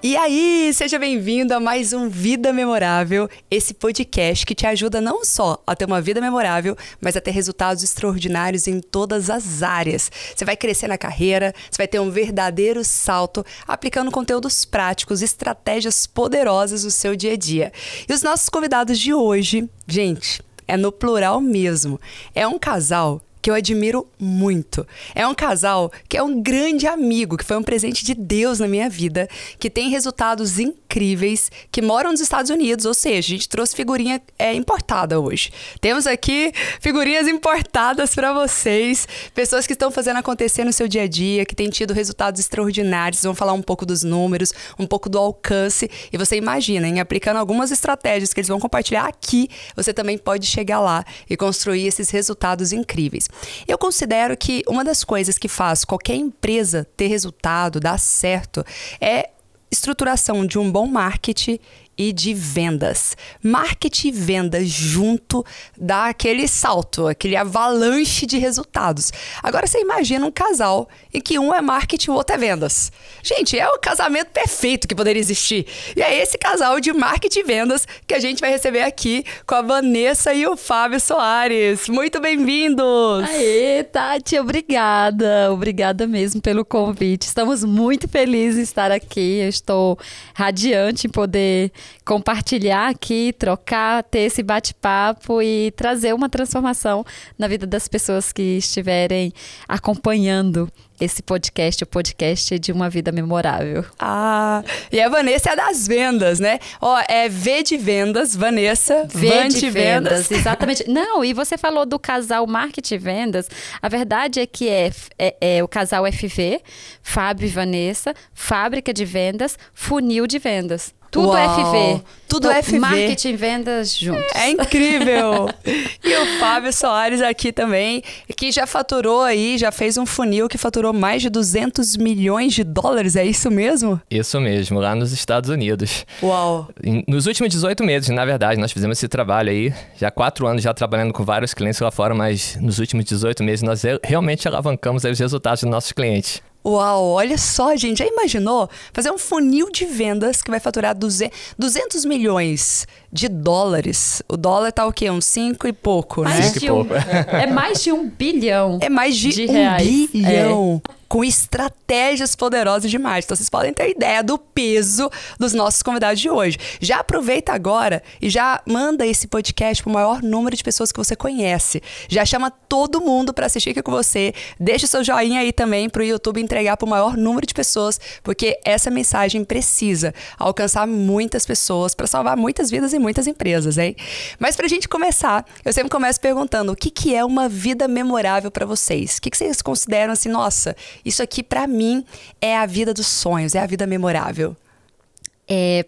E aí, seja bem-vindo a mais um Vida Memorável, esse podcast que te ajuda não só a ter uma vida memorável, mas a ter resultados extraordinários em todas as áreas. Você vai crescer na carreira, você vai ter um verdadeiro salto aplicando conteúdos práticos, estratégias poderosas no seu dia a dia. E os nossos convidados de hoje, gente, é no plural mesmo. É um casal que eu admiro muito. É um casal que é um grande amigo, que foi um presente de Deus na minha vida, que tem resultados incríveis, que moram nos Estados Unidos, ou seja, a gente trouxe figurinha importada hoje. Temos aqui figurinhas importadas para vocês, pessoas que estão fazendo acontecer no seu dia a dia, que têm tido resultados extraordinários, vão falar um pouco dos números, um pouco do alcance, e você imagina, aplicando algumas estratégias que eles vão compartilhar aqui, você também pode chegar lá e construir esses resultados incríveis. Eu considero que uma das coisas que faz qualquer empresa ter resultado, dar certo, é estruturação de um bom marketing e de vendas. Marketing e vendas junto dá aquele salto, aquele avalanche de resultados. Agora você imagina um casal em que um é marketing e o outro é vendas. Gente, é o casamento perfeito que poderia existir. E é esse casal de marketing e vendas que a gente vai receber aqui com a Vanessa e o Fábio Soares. Muito bem-vindos! Aê, Tati, obrigada. Obrigada mesmo pelo convite. Estamos muito felizes em estar aqui. Eu estou radiante em poder compartilhar aqui, trocar, ter esse bate-papo e trazer uma transformação na vida das pessoas que estiverem acompanhando esse podcast, o podcast de uma vida memorável. E a Vanessa é das vendas, né? É V de vendas, Vanessa. V de vendas, exatamente. Não, e você falou do casal marketing e vendas. A verdade é que é o casal FV, Fábio e Vanessa, fábrica de vendas, funil de vendas. Tudo FV. Tudo FV. Marketing e vendas juntos. É incrível. E o Fábio Soares aqui também, que já faturou aí, já fez um funil que faturou mais de 200 milhões de dólares, é isso mesmo? Isso mesmo, lá nos Estados Unidos. Uau. Nos últimos 18 meses, na verdade, nós fizemos esse trabalho aí, já há 4 anos já trabalhando com vários clientes lá fora, mas nos últimos 18 meses nós realmente alavancamos aí os resultados dos nossos clientes. Uau, olha só, gente, já imaginou fazer um funil de vendas que vai faturar 200 milhões de dólares? O dólar tá o quê? Uns 5 e pouco, né? 5 e pouco. É mais de 1 bilhão. É mais de 1 reais. bilhão. Com estratégias poderosas demais. Então, vocês podem ter ideia do peso dos nossos convidados de hoje. Já aproveita agora e já manda esse podcast para o maior número de pessoas que você conhece. Já chama todo mundo para assistir aqui com você. Deixa o seu joinha aí também para o YouTube entregar para o maior número de pessoas, porque essa mensagem precisa alcançar muitas pessoas para salvar muitas vidas e muitas empresas, hein? Mas para a gente começar, eu sempre começo perguntando o que é uma vida memorável para vocês? O que vocês consideram assim, nossa, isso aqui, pra mim, é a vida dos sonhos, é a vida memorável.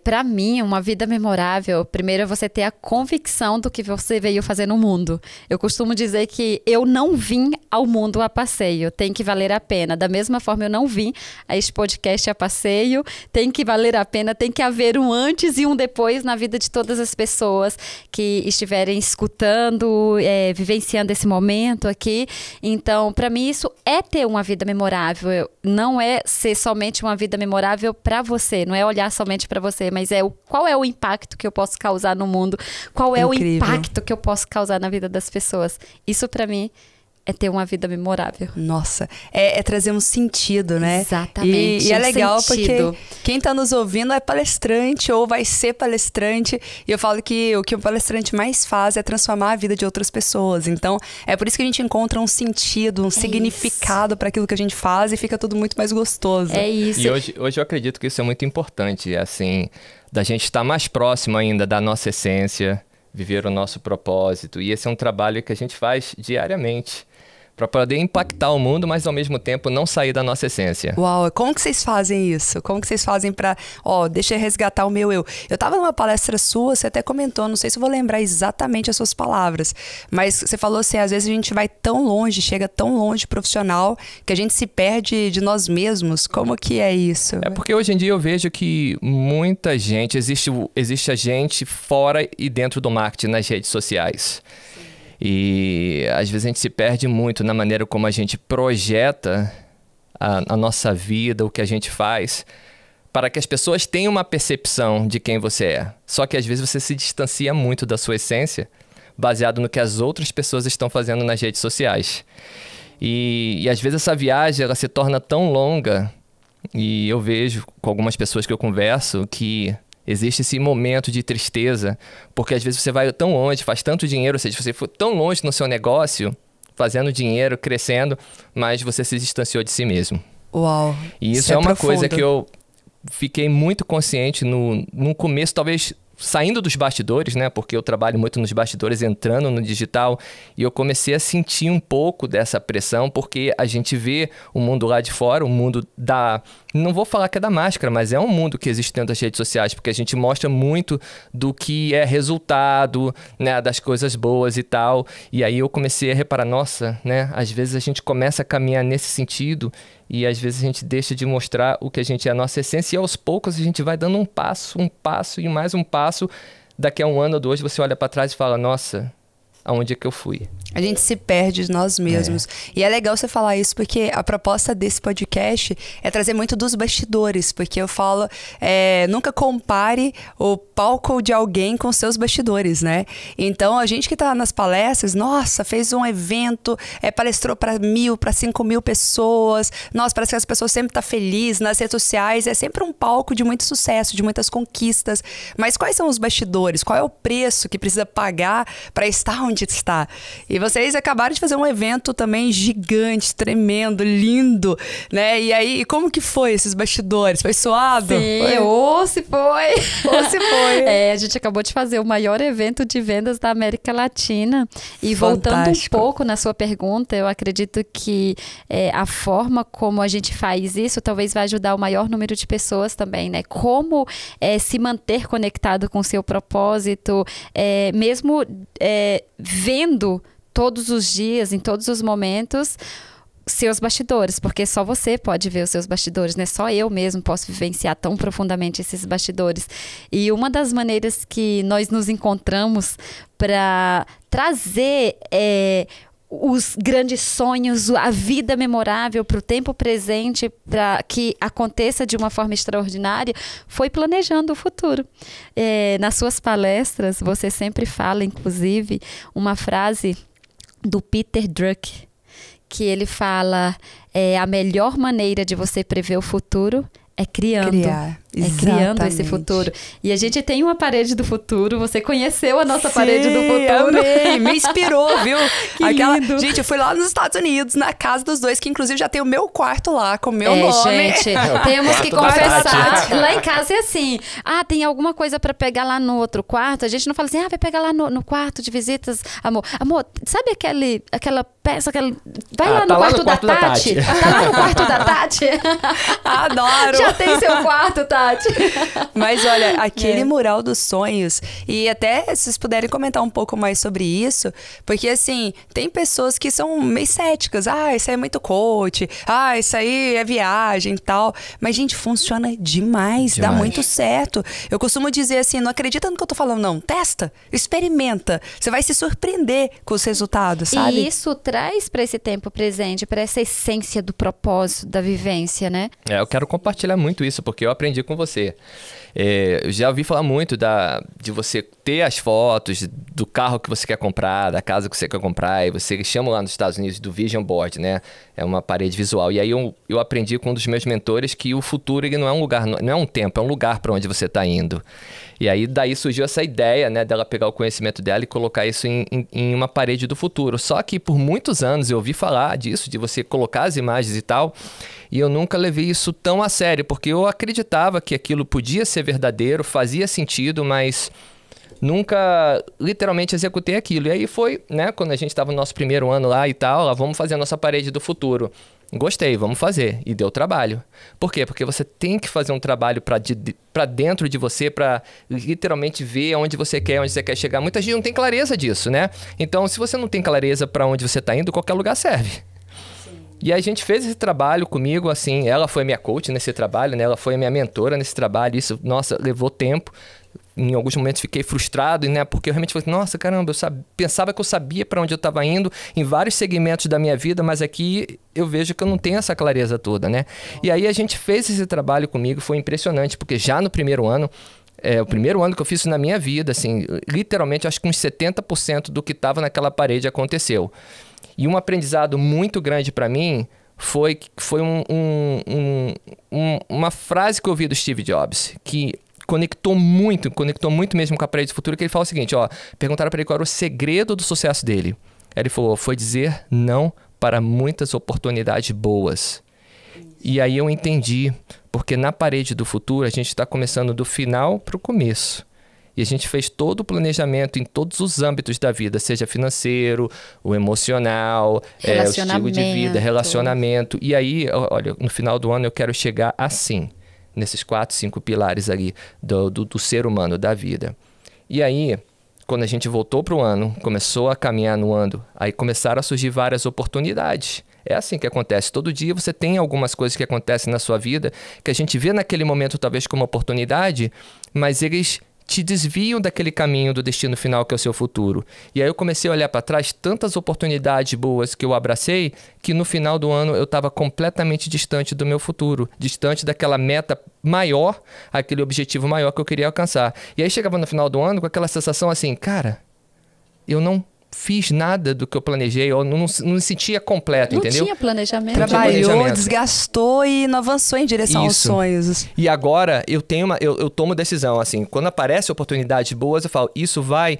Para mim, uma vida memorável, primeiro é você ter a convicção do que você veio fazer no mundo. Eu costumo dizer que eu não vim ao mundo a passeio, tem que valer a pena. Da mesma forma, eu não vim a este podcast a passeio, tem que valer a pena, tem que haver um antes e um depois na vida de todas as pessoas que estiverem escutando, vivenciando esse momento aqui. Então, para mim, isso é ter uma vida memorável. Não é ser somente uma vida memorável para você, não é olhar somente para você, mas qual é o impacto que eu posso causar no mundo, qual é Incrível. o impacto que eu posso causar na vida das pessoas. Isso para mim é ter uma vida memorável. Nossa, é trazer um sentido, né? Exatamente. E é legal sentido. Porque quem tá nos ouvindo é palestrante ou vai ser palestrante. E eu falo que o que o palestrante mais faz é transformar a vida de outras pessoas. Então, é por isso que a gente encontra um sentido, um significado para aquilo que a gente faz e fica tudo muito mais gostoso. É isso. E hoje eu acredito que isso é muito importante, assim, da gente estar mais próximo ainda da nossa essência, viver o nosso propósito. E esse é um trabalho que a gente faz diariamente para poder impactar o mundo, mas ao mesmo tempo não sair da nossa essência. Uau, como que vocês fazem isso? Como que vocês fazem pra, deixa eu resgatar o meu eu? Eu tava numa palestra sua, você até comentou, não sei se eu vou lembrar exatamente as suas palavras, mas você falou assim, às vezes a gente vai tão longe, chega tão longe profissional, que a gente se perde de nós mesmos. Como que é isso? É porque hoje em dia eu vejo que muita gente, existe a gente fora e dentro do marketing nas redes sociais. E às vezes a gente se perde muito na maneira como a gente projeta a nossa vida, o que a gente faz, para que as pessoas tenham uma percepção de quem você é. Só que às vezes você se distancia muito da sua essência, baseado no que as outras pessoas estão fazendo nas redes sociais. E às vezes essa viagem ela se torna tão longa, e eu vejo com algumas pessoas que eu converso que existe esse momento de tristeza, porque às vezes você vai tão longe, faz tanto dinheiro, ou seja, você foi tão longe no seu negócio, fazendo dinheiro, crescendo, mas você se distanciou de si mesmo. Uau! E isso é uma coisa que eu fiquei muito consciente no começo, talvez saindo dos bastidores, né? Porque eu trabalho muito nos bastidores, entrando no digital, e eu comecei a sentir um pouco dessa pressão, porque a gente vê o mundo lá de fora, o mundo da... Não vou falar que é da máscara, mas é um mundo que existe dentro das redes sociais, porque a gente mostra muito do que é resultado, né? Das coisas boas e tal. E aí eu comecei a reparar, nossa, né? Às vezes a gente começa a caminhar nesse sentido, e às vezes a gente deixa de mostrar o que a gente é, a nossa essência, e aos poucos a gente vai dando um passo e mais um passo. Daqui a um ano ou dois você olha para trás e fala, nossa, aonde é que eu fui? A gente se perde de nós mesmos. E é legal você falar isso, porque a proposta desse podcast é trazer muito dos bastidores, porque eu falo, nunca compare o palco de alguém com seus bastidores, né? Então, a gente que tá nas palestras, nossa, fez um evento, palestrou para 1.000, para 5.000 pessoas, nossa, parece que as pessoas sempre estão felizes nas redes sociais, é sempre um palco de muito sucesso, de muitas conquistas. Mas quais são os bastidores? Qual é o preço que precisa pagar para estar onde está? E vocês acabaram de fazer um evento também gigante, tremendo, lindo, né? E aí, como que foi esses bastidores? Foi suado? Sim, se foi. Se foi. A gente acabou de fazer o maior evento de vendas da América Latina. E voltando um pouco na sua pergunta, eu acredito que a forma como a gente faz isso talvez vai ajudar o maior número de pessoas também, né? Como se manter conectado com o seu propósito, mesmo vendo todos os dias, em todos os momentos, seus bastidores, porque só você pode ver os seus bastidores, né? Só eu mesmo posso vivenciar tão profundamente esses bastidores. E uma das maneiras que nós nos encontramos para trazer os grandes sonhos, a vida memorável para o tempo presente, para que aconteça de uma forma extraordinária, foi planejando o futuro. Nas suas palestras, você sempre fala, inclusive, uma frase do Peter Drucker, que ele fala, a melhor maneira de você prever o futuro é criando. Criando esse futuro. E a gente tem uma parede do futuro. Você conheceu a nossa parede do futuro. Amei. Me inspirou, viu? Lindo. Gente, eu fui lá nos Estados Unidos, na casa dos dois, que inclusive já tem o meu quarto lá, com o meu nome. Gente, temos que confessar. Lá em casa é assim. Tem alguma coisa pra pegar lá no outro quarto. A gente não fala assim, vai pegar lá no quarto de visitas, amor. Amor, sabe aquela peça, vai lá no quarto da Tati. Tá lá no quarto da Tati. Adoro. Já tem seu quarto, Tati. Mas olha, aquele mural dos sonhos, e até se vocês puderem comentar um pouco mais sobre isso, porque assim, tem pessoas que são meio céticas, isso aí é muito coach, isso aí é viagem e tal, mas gente, funciona demais, dá muito certo. Eu costumo dizer assim, não acredita no que eu tô falando não, testa, experimenta, você vai se surpreender com os resultados, sabe? E isso traz para esse tempo presente, para essa essência do propósito, da vivência, né? Eu quero compartilhar muito isso, porque eu aprendi com você. Eu já ouvi falar muito de você ter as fotos do carro que você quer comprar, da casa que você quer comprar, e você chama lá nos Estados Unidos do Vision Board, né? É uma parede visual. E aí eu aprendi com um dos meus mentores que o futuro ele não é um lugar, não é um tempo, é um lugar para onde você está indo. E aí daí surgiu essa ideia, né, dela pegar o conhecimento dela e colocar isso em uma parede do futuro. Só que por muitos anos eu ouvi falar disso, de você colocar as imagens e tal, e eu nunca levei isso tão a sério, porque eu acreditava que aquilo podia ser verdadeiro, fazia sentido, mas nunca literalmente executei aquilo. E aí foi, né, quando a gente estava no nosso primeiro ano lá e tal, vamos fazer a nossa parede do futuro. Gostei, vamos fazer. E deu trabalho. Por quê? Porque você tem que fazer um trabalho para dentro de você, para literalmente ver onde você quer chegar. Muita gente não tem clareza disso, né? Então, se você não tem clareza para onde você está indo, qualquer lugar serve. E a gente fez esse trabalho comigo, assim, ela foi minha coach nesse trabalho, né? Ela foi minha mentora nesse trabalho. Isso, nossa, levou tempo. Em alguns momentos fiquei frustrado, né? Porque eu realmente falei, nossa, caramba, pensava que eu sabia para onde eu estava indo em vários segmentos da minha vida, mas aqui eu vejo que eu não tenho essa clareza toda, né? E aí a gente fez esse trabalho comigo, foi impressionante, porque já no primeiro ano, o primeiro ano que eu fiz isso na minha vida, assim, literalmente, acho que uns 70% do que estava naquela parede aconteceu. E um aprendizado muito grande para mim foi uma frase que eu ouvi do Steve Jobs, que conectou muito mesmo com a parede do futuro, que ele fala o seguinte, perguntaram para ele qual era o segredo do sucesso dele. Aí ele falou, foi dizer não para muitas oportunidades boas. E aí eu entendi, porque na parede do futuro a gente está começando do final para o começo. E a gente fez todo o planejamento em todos os âmbitos da vida, seja financeiro, o emocional, o estilo de vida, relacionamento. E aí, olha, no final do ano eu quero chegar assim, nesses 4, 5 pilares ali do ser humano, da vida. E aí, quando a gente voltou para o ano, começou a caminhar no ano, aí começaram a surgir várias oportunidades. É assim que acontece. Todo dia você tem algumas coisas que acontecem na sua vida que a gente vê naquele momento talvez como oportunidade, mas eles te desviam daquele caminho do destino final que é o seu futuro. E aí eu comecei a olhar para trás, tantas oportunidades boas que eu abracei, que no final do ano eu estava completamente distante do meu futuro, distante daquela meta maior, aquele objetivo maior que eu queria alcançar. E aí chegava no final do ano com aquela sensação assim, cara, eu não fiz nada do que eu planejei, eu não me sentia completo, entendeu? Não tinha planejamento. Trabalhou, desgastou e não avançou em direção aos sonhos. E agora eu tomo decisão, assim, quando aparecem oportunidades boas, eu falo, isso vai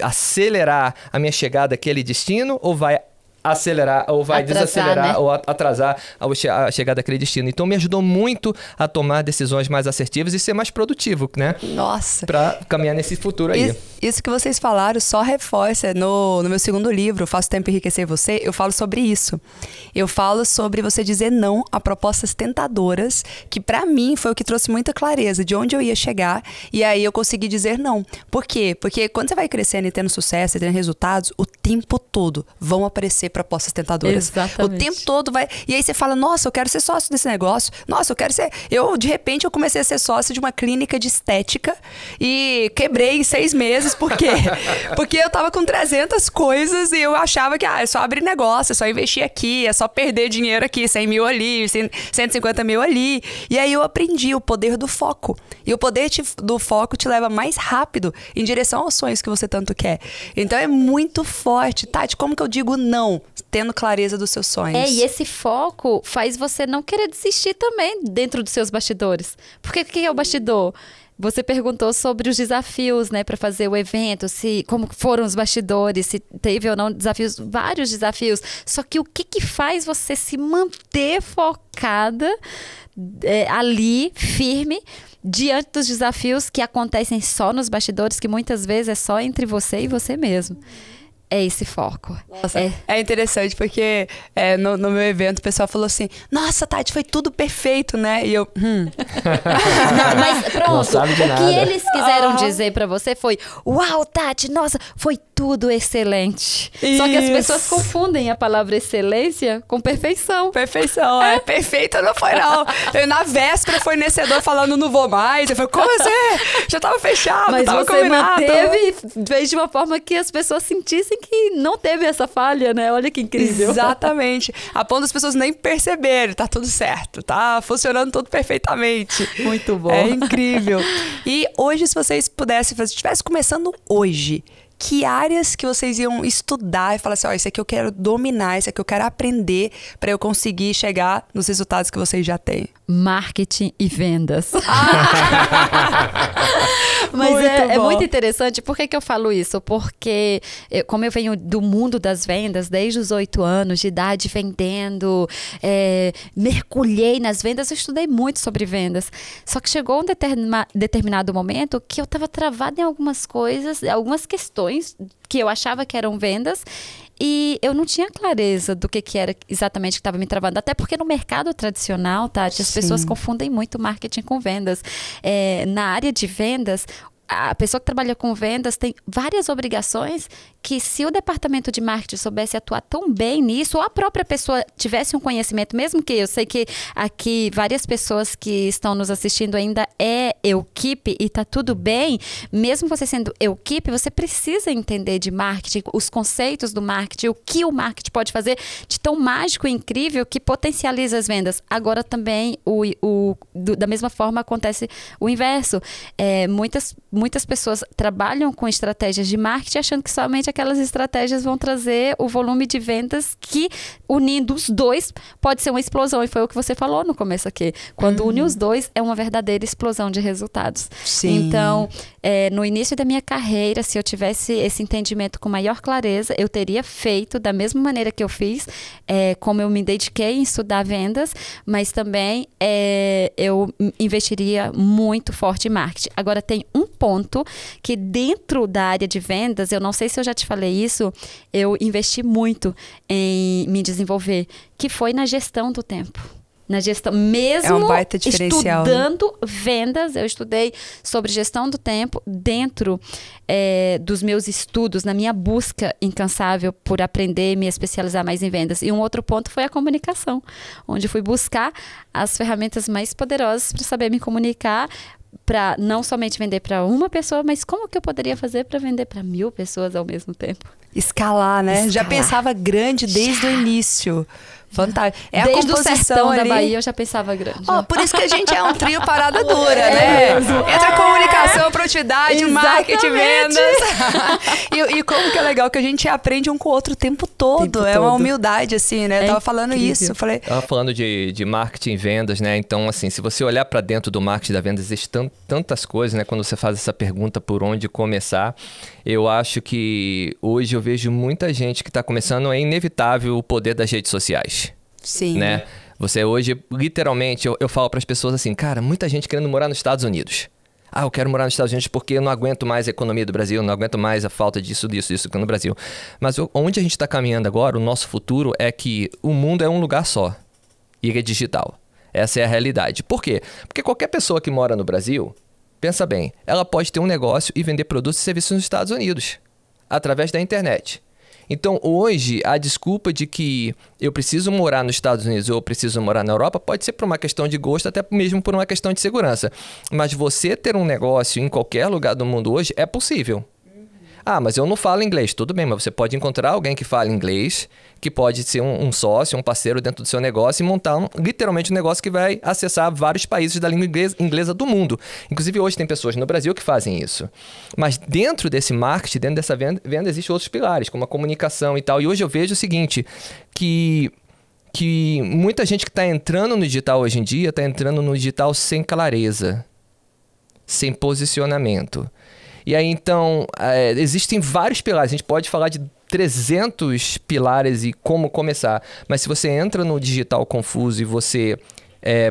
acelerar a minha chegada àquele destino ou vai acelerar, ou vai desacelerar, né? Ou atrasar a chegada daquele destino. Então, me ajudou muito a tomar decisões mais assertivas e ser mais produtivo, né? Nossa! Pra caminhar nesse futuro aí. Isso que vocês falaram só reforça. No meu segundo livro, Faço Tempo Enriquecer Você, eu falo sobre isso. Eu falo sobre você dizer não a propostas tentadoras, que pra mim foi o que trouxe muita clareza de onde eu ia chegar, e aí eu consegui dizer não. Por quê? Porque quando você vai crescendo e tendo sucesso e tendo resultados, o tempo todo vão aparecer propostas tentadoras. Exatamente. O tempo todo vai... E aí você fala, nossa, eu quero ser sócio desse negócio. Nossa, eu quero ser... De repente, eu comecei a ser sócio de uma clínica de estética e quebrei em 6 meses. Por quê? Porque eu tava com 300 coisas e eu achava que, é só abrir negócio, é só investir aqui, é só perder dinheiro aqui, 100 mil ali, 150 mil ali. E aí eu aprendi o poder do foco. E o poder do foco te leva mais rápido em direção aos sonhos que você tanto quer. Então é muito forte. Tati, como que eu digo não? Tendo clareza dos seus sonhos. E esse foco faz você não querer desistir também dentro dos seus bastidores. Porque o que é o bastidor? Você perguntou sobre os desafios, né, para fazer o evento, como foram os bastidores, se teve ou não desafios, vários desafios. Só que o que faz você se manter focada ali, firme, diante dos desafios que acontecem só nos bastidores, que muitas vezes é só entre você e você mesmo? É esse foco. Nossa, é interessante porque no meu evento o pessoal falou assim, nossa, Tati, foi tudo perfeito, né? E eu, Não, mas pronto, não sabe de o nada. que eles quiseram dizer pra você foi, uau, Tati, nossa, foi tudo excelente. Isso. Só que as pessoas confundem a palavra excelência com perfeição. Perfeição, perfeito não foi não. Eu, na véspera, fornecedor falando não vou mais. Eu falei, como assim? Já tava fechado, mas tava você combinado. manteve, fez de uma forma que as pessoas sentissem que não teve essa falha, né? Olha que incrível. Exatamente. A ponto das pessoas nem perceberem. Tá tudo certo. Tá funcionando tudo perfeitamente. Muito bom. É incrível. E hoje, se vocês pudessem, se estivesse começando hoje, que áreas que vocês iam estudar e falar assim, isso aqui eu quero dominar, isso aqui eu quero aprender para eu conseguir chegar nos resultados que vocês já têm? Marketing e vendas. Mas é muito interessante. Por que eu falo isso? Porque como eu venho do mundo das vendas, desde os 8 anos de idade vendendo, mergulhei nas vendas, eu estudei muito sobre vendas. Só que chegou um determinado momento que eu estava travada em algumas coisas, algumas questões que eu achava que eram vendas, e eu não tinha clareza do que era exatamente que estava me travando. Até porque no mercado tradicional, Tati, as pessoas confundem muito marketing com vendas. Na área de vendas, a pessoa que trabalha com vendas tem várias obrigações que, se o departamento de marketing soubesse atuar tão bem nisso, ou a própria pessoa tivesse um conhecimento, mesmo que eu sei que aqui várias pessoas que estão nos assistindo ainda equipe e tá tudo bem, mesmo você sendo equipe, você precisa entender de marketing, os conceitos do marketing, o que o marketing pode fazer de tão mágico e incrível que potencializa as vendas. Agora também, da mesma forma, acontece o inverso. Muitas pessoas trabalham com estratégias de marketing achando que somente aquelas estratégias vão trazer o volume de vendas que, unindo os dois, pode ser uma explosão. E foi o que você falou no começo aqui. Quando une os dois, é uma verdadeira explosão de resultados. Sim. Então, no início da minha carreira, se eu tivesse esse entendimento com maior clareza, eu teria feito da mesma maneira que eu fiz, como eu me dediquei em estudar vendas, mas também eu investiria muito forte em marketing. Agora, tem um ponto que dentro da área de vendas, eu não sei se eu já te falei isso, eu investi muito em me desenvolver, que foi na gestão do tempo. Na gestão, mesmo um baita diferencial, estudando vendas, eu estudei sobre gestão do tempo dentro dos meus estudos, na minha busca incansável por aprender e me especializar mais em vendas. E um outro ponto foi a comunicação, onde fui buscar as ferramentas mais poderosas para saber me comunicar, para não somente vender para uma pessoa, mas como que eu poderia fazer para vender para 1000 pessoas ao mesmo tempo? Escalar, né? Escalar. Já pensava grande desde o início. Fantástico. Desde o sertão ali... da Bahia eu já pensava grande. Por isso que a gente é um trio parada dura, né? Entre a comunicação, produtividade, marketing, vendas. e como que é legal que a gente aprende um com o outro o tempo todo. Uma humildade, assim, né? Eu tava falando incrível. isso. Eu tava falando de marketing e vendas, né? Então, assim, se você olhar para dentro do marketing da venda, existem tantas coisas, né? Quando você faz essa pergunta por onde começar, eu acho que hoje eu vejo muita gente que está começando, é inevitável o poder das redes sociais. Sim. Né? Você hoje, literalmente, eu falo para as pessoas assim, cara, muita gente querendo morar nos Estados Unidos. Eu quero morar nos Estados Unidos porque eu não aguento mais a economia do Brasil, não aguento mais a falta disso aqui no Brasil. Mas onde a gente está caminhando agora, o nosso futuro é que o mundo é um lugar só. E ele é digital. Essa é a realidade. Por quê? Porque qualquer pessoa que mora no Brasil, pensa bem, ela pode ter um negócio e vender produtos e serviços nos Estados Unidos, através da internet. Então, hoje, a desculpa de que eu preciso morar nos Estados Unidos ou eu preciso morar na Europa pode ser por uma questão de gosto, até mesmo por uma questão de segurança. Mas você ter um negócio em qualquer lugar do mundo hoje é possível. Mas eu não falo inglês. Tudo bem, mas você pode encontrar alguém que fala inglês, que pode ser um sócio, um parceiro dentro do seu negócio e montar literalmente um negócio que vai acessar vários países da língua inglesa do mundo. Inclusive, hoje tem pessoas no Brasil que fazem isso. Mas dentro desse marketing, dentro dessa venda existem outros pilares, como a comunicação e tal. E hoje eu vejo o seguinte, que muita gente que está entrando no digital hoje em dia está entrando no digital sem clareza, sem posicionamento. E aí, então, existem vários pilares. A gente pode falar de 300 pilares e como começar. Mas se você entra no digital confuso e você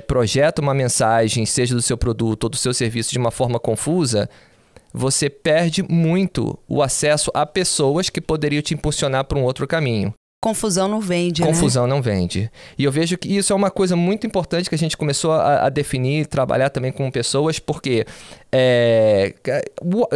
projeta uma mensagem, seja do seu produto ou do seu serviço, de uma forma confusa, você perde muito o acesso a pessoas que poderiam te impulsionar para um outro caminho. Confusão não vende, Confusão não vende. E eu vejo que isso é uma coisa muito importante que a gente começou a definir, trabalhar também com pessoas, porque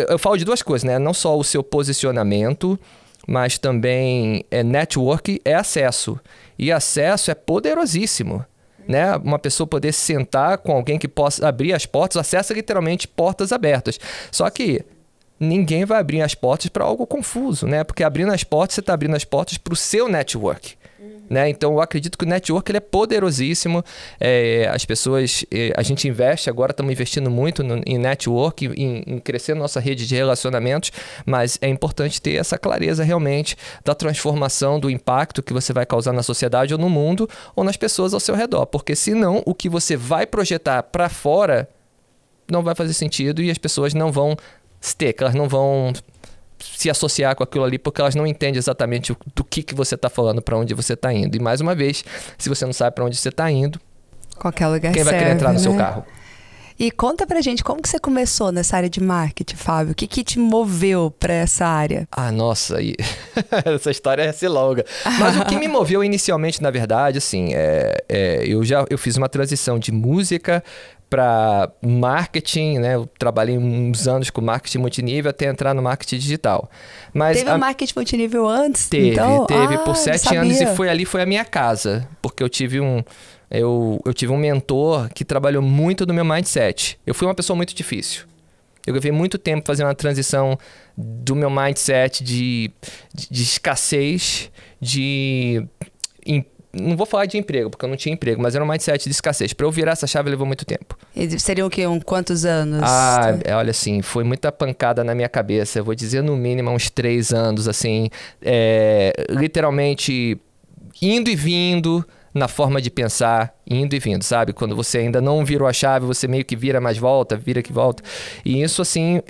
eu falo de duas coisas, né? Não só o seu posicionamento, mas também network é acesso. E acesso é poderosíssimo. Né? Uma pessoa poder sentar com alguém que possa abrir as portas, acesso é literalmente portas abertas. Só que ninguém vai abrir as portas para algo confuso, né? Porque abrindo as portas, você está abrindo as portas para o seu network. né? Então, eu acredito que o network ele é poderosíssimo. As pessoas... a gente investe agora, estamos investindo muito em network, em crescer nossa rede de relacionamentos, mas é importante ter essa clareza realmente da transformação, do impacto que você vai causar na sociedade ou no mundo ou nas pessoas ao seu redor. Porque senão, o que você vai projetar para fora não vai fazer sentido e as pessoas não vão elas não vão se associar com aquilo ali porque elas não entendem exatamente do que você está falando, para onde você está indo. E mais uma vez, se você não sabe para onde você está indo, qualquer lugar quem vai querer entrar no seu carro? E conta pra gente, como que você começou nessa área de marketing, Fábio? O que te moveu pra essa área? Ah, nossa, essa história é assim longa. Mas o que me moveu inicialmente, na verdade, assim, eu fiz uma transição de música para marketing, né? Eu trabalhei uns anos com marketing multinível até entrar no marketing digital. Mas teve marketing multinível antes? Teve então? Por 7 anos e foi a minha casa, porque eu tive um mentor que trabalhou muito no meu mindset. Eu fui uma pessoa muito difícil. Eu levei muito tempo fazendo uma transição do meu mindset de escassez, não vou falar de emprego, porque eu não tinha emprego, mas era um mindset de escassez. Para eu virar essa chave levou muito tempo. E seriam o quê? Quantos anos? Olha assim, foi muita pancada na minha cabeça. Eu vou dizer no mínimo uns 3 anos, assim. Literalmente indo e vindo na forma de pensar, indo e vindo, sabe? Quando você ainda não virou a chave, você meio que vira, mas volta, vira que volta. E isso, assim,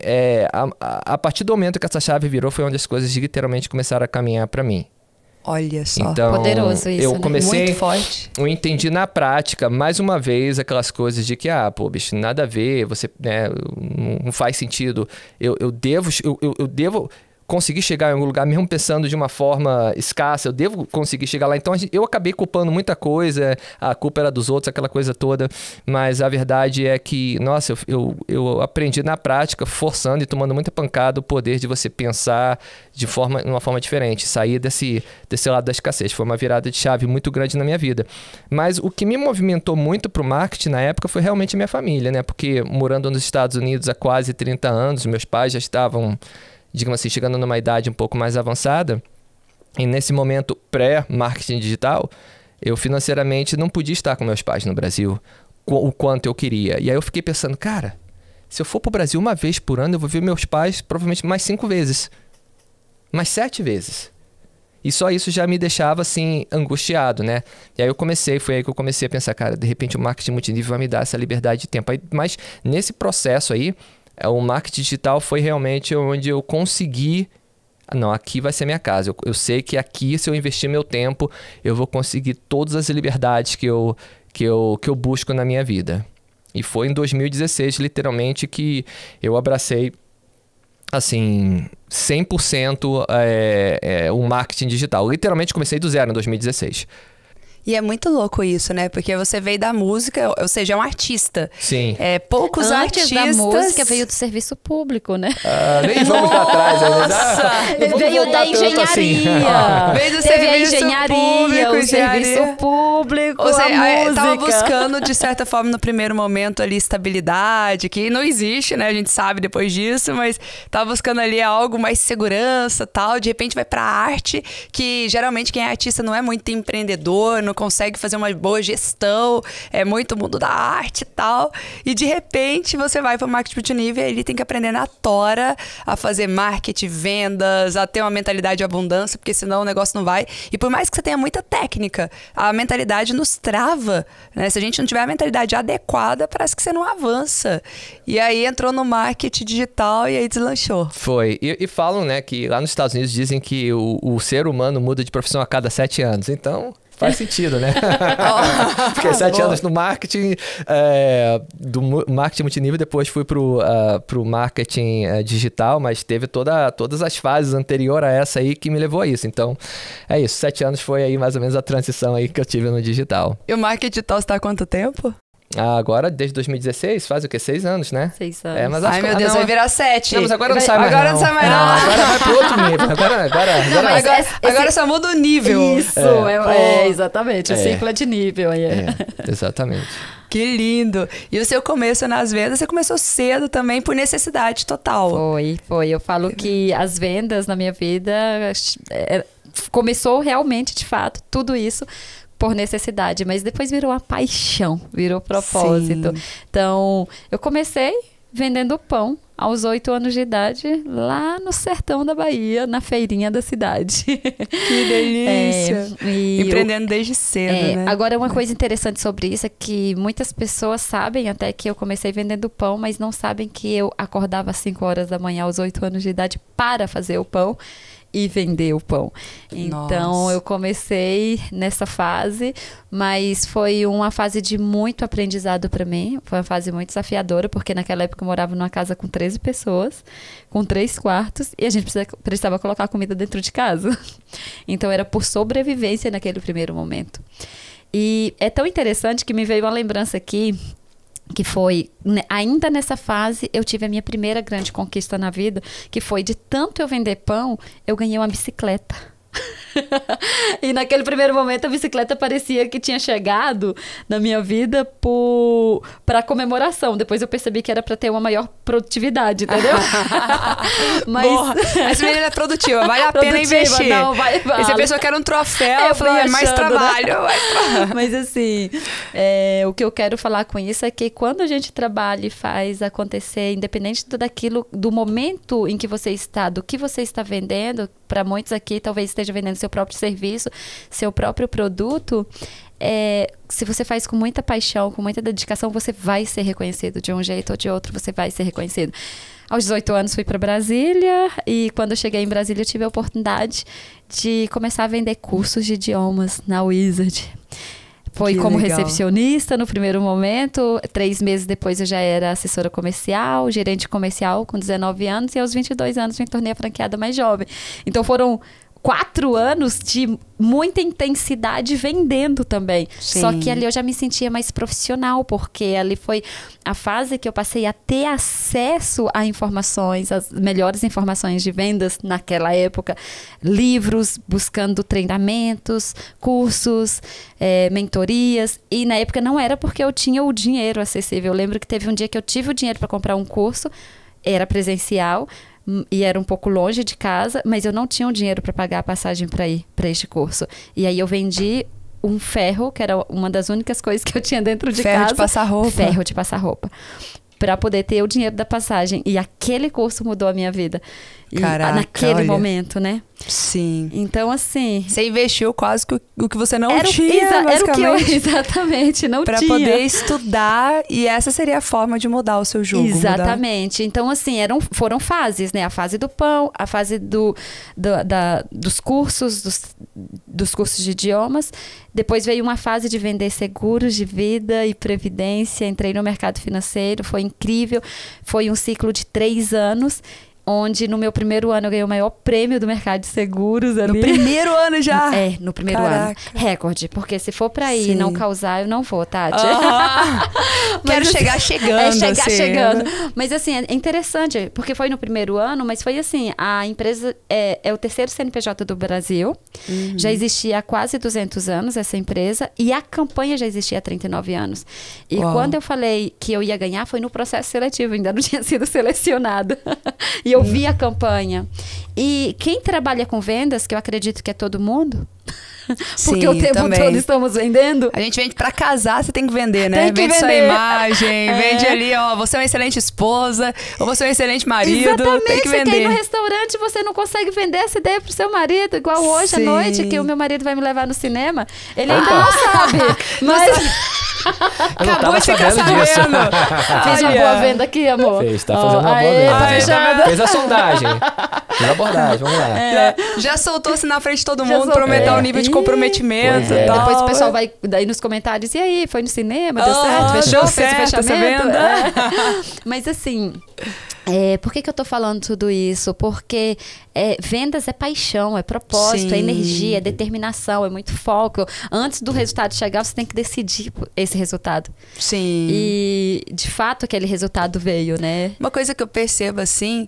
a partir do momento que essa chave virou, foi onde as coisas literalmente começaram a caminhar para mim. Olha só. Então, poderoso isso, eu né? comecei, muito forte. Eu entendi na prática, mais uma vez, aquelas coisas de que, bicho, nada a ver, você, né, não faz sentido. Eu devo conseguir chegar em algum lugar, mesmo pensando de uma forma escassa, eu devo conseguir chegar lá. Então, eu acabei culpando muita coisa, a culpa era dos outros, aquela coisa toda, mas a verdade é que, nossa, eu aprendi na prática, forçando e tomando muita pancada, o poder de você pensar de uma forma diferente, sair desse lado da escassez. Foi uma virada de chave muito grande na minha vida. Mas o que me movimentou muito pro marketing na época foi realmente a minha família, né? Porque morando nos Estados Unidos há quase 30 anos, meus pais já estavam, digamos assim, chegando numa idade um pouco mais avançada, e nesse momento pré-marketing digital, eu financeiramente não podia estar com meus pais no Brasil o quanto eu queria. E aí eu fiquei pensando, cara, se eu for pro Brasil uma vez por ano, eu vou ver meus pais provavelmente mais 5 vezes, mais 7 vezes. E só isso já me deixava, assim, angustiado, né? E aí foi aí que eu comecei a pensar, cara, de repente o marketing multinível vai me dar essa liberdade de tempo. Mas nesse processo aí, o marketing digital foi realmente onde eu consegui... Não, aqui vai ser minha casa. Eu sei que aqui, se eu investir meu tempo, eu vou conseguir todas as liberdades que eu busco na minha vida. E foi em 2016, literalmente, que eu abracei, assim, 100% o marketing digital. Literalmente, comecei do zero em 2016. E é muito louco isso, né? Porque você veio da música, ou seja, é um artista. Sim. Poucos Antes artistas... da música veio do serviço público, né? Nem vamos lá atrás. Veio da engenharia. Assim. Veio do Teve a serviço engenharia, público, o serviço público, ou seja, a música. tava buscando, de certa forma, no primeiro momento ali, estabilidade, que não existe, né? A gente sabe depois disso, mas tava buscando ali algo mais segurança, tal. De repente vai pra arte, que geralmente quem é artista não é muito empreendedor, não consegue fazer uma boa gestão, é muito mundo da arte e tal. E de repente você vai para o marketing multinível e ele tem que aprender na tora a fazer marketing, vendas, a ter uma mentalidade de abundância, porque senão o negócio não vai. E por mais que você tenha muita técnica, a mentalidade nos trava, né? Se a gente não tiver a mentalidade adequada, parece que você não avança. E aí entrou no marketing digital e aí deslanchou. Foi. E falam, né, que lá nos Estados Unidos dizem que o ser humano muda de profissão a cada 7 anos. Então... faz sentido, né? Fiquei 7 anos no marketing, do marketing multinível, depois fui pro marketing digital, mas teve todas as fases anteriores a essa aí que me levou a isso. Então, é isso. 7 anos foi aí mais ou menos a transição aí que eu tive no digital. E o marketing digital está há quanto tempo? Agora, desde 2016, faz o quê? 6 anos, né? 6 anos. Mas ai, meu Deus, vai virar 7. Não, mas agora não sai mais agora não sai mais, não. Agora vai pro outro nível. Agora só muda o nível. Isso, exatamente. O ciclo é de nível aí. Exatamente. Que lindo. E o seu começo nas vendas, você começou cedo também por necessidade total. Foi. Eu falo que as vendas na minha vida começou realmente, de fato, tudo isso por necessidade, mas depois virou uma paixão, virou propósito. Sim. Então, eu comecei vendendo pão aos 8 anos de idade, lá no sertão da Bahia, na feirinha da cidade. Que delícia! Empreendendo desde cedo, né? Agora, uma coisa interessante sobre isso é que muitas pessoas sabem até que eu comecei vendendo pão, mas não sabem que eu acordava às 5 horas da manhã aos 8 anos de idade para fazer o pão e vender o pão. Então, eu comecei nessa fase, mas foi uma fase de muito aprendizado para mim. Foi uma fase muito desafiadora, porque naquela época eu morava numa casa com 13 pessoas, com 3 quartos, e a gente precisava colocar comida dentro de casa. Então, era por sobrevivência naquele primeiro momento. E é tão interessante que me veio uma lembrança aqui, que foi, ainda nessa fase, eu tive a minha primeira grande conquista na vida, que foi de tanto eu vender pão, eu ganhei uma bicicleta. E naquele primeiro momento a bicicleta parecia que tinha chegado na minha vida para comemoração. Depois eu percebi que era para ter uma maior produtividade, entendeu? Mas essa menina é produtiva, vale a pena investir. Não, vale. E se a pessoa quer um troféu, eu falei, mais trabalho. Né? Mas assim, o que eu quero falar com isso é que quando a gente trabalha e faz acontecer, independente do momento em que você está, do que você está vendendo, para muitos aqui talvez esteja vendendo seu próprio serviço, seu próprio produto, se você faz com muita paixão, com muita dedicação, você vai ser reconhecido de um jeito ou de outro, você vai ser reconhecido. Aos 18 anos fui para Brasília e quando eu cheguei em Brasília eu tive a oportunidade de começar a vender cursos de idiomas na Wizard. Foi como recepcionista no primeiro momento, 3 meses depois eu já era assessora comercial, gerente comercial com 19 anos e aos 22 anos me tornei a franqueada mais jovem. Então foram 4 anos de muita intensidade vendendo também. Sim. Só que ali eu já me sentia mais profissional, porque ali foi a fase que eu passei a ter acesso a informações, as melhores informações de vendas naquela época. Livros, buscando treinamentos, cursos, mentorias. E na época não era porque eu tinha o dinheiro acessível. Eu lembro que teve um dia que eu tive o dinheiro para comprar um curso, era presencial, e era um pouco longe de casa, mas eu não tinha o dinheiro para pagar a passagem para ir para este curso. E aí eu vendi um ferro, que era uma das únicas coisas que eu tinha dentro de casa. Ferro de passar roupa. Ferro de passar roupa. Para poder ter o dinheiro da passagem. E aquele curso mudou a minha vida. Caraca, naquele momento, né? Sim. Então, assim... Você investiu quase o que você não tinha, era o que eu exatamente não tinha. Para poder estudar, e essa seria a forma de mudar o seu jogo. Exatamente. Então, assim, foram fases, né? A fase do pão, a fase dos cursos, dos cursos de idiomas. Depois veio uma fase de vender seguros de vida e previdência. Entrei no mercado financeiro, foi incrível. Foi um ciclo de 3 anos. Onde no meu primeiro ano eu ganhei o maior prêmio do mercado de seguros ali. No primeiro ano já? No primeiro ano. Recorde, porque se for pra ir e não causar, eu não vou, Tati. Quero chegar chegando. Chegando. Mas assim, é interessante, porque foi no primeiro ano, mas foi assim, a empresa é o terceiro CNPJ do Brasil, já existia há quase 200 anos essa empresa, e a campanha já existia há 39 anos. E quando eu falei que eu ia ganhar, foi no processo seletivo, ainda não tinha sido selecionada. E eu vi a campanha. E quem trabalha com vendas, que eu acredito que é todo mundo, porque o tempo todo estamos vendendo. A gente vende pra casar, você tem que vender, né? Vende sua imagem, vende ali, ó, você é uma excelente esposa, ou você é um excelente marido. Exatamente, tem que vender. Você quer ir no restaurante, você não consegue vender essa ideia pro seu marido, igual hoje à noite, que o meu marido vai me levar no cinema. Ele ainda não sabe, mas... Acabou de ficar sabendo. Fiz uma boa venda aqui, amor. Fez, tá fazendo uma boa venda. Tá fechado. Fez a sondagem. Fez a abordagem, vamos lá. Já soltou-se na frente de todo mundo, prometeu um nível de comprometimento. Depois o pessoal vai daí nos comentários, e aí, foi no cinema, deu certo, fechou, fez o fechamento. Mas assim... por que eu tô falando tudo isso? Porque vendas é paixão, é propósito, é energia, é determinação, é muito foco. Antes do resultado chegar, você tem que decidir esse resultado. Sim. E, de fato, aquele resultado veio, né? Uma coisa que eu percebo, assim,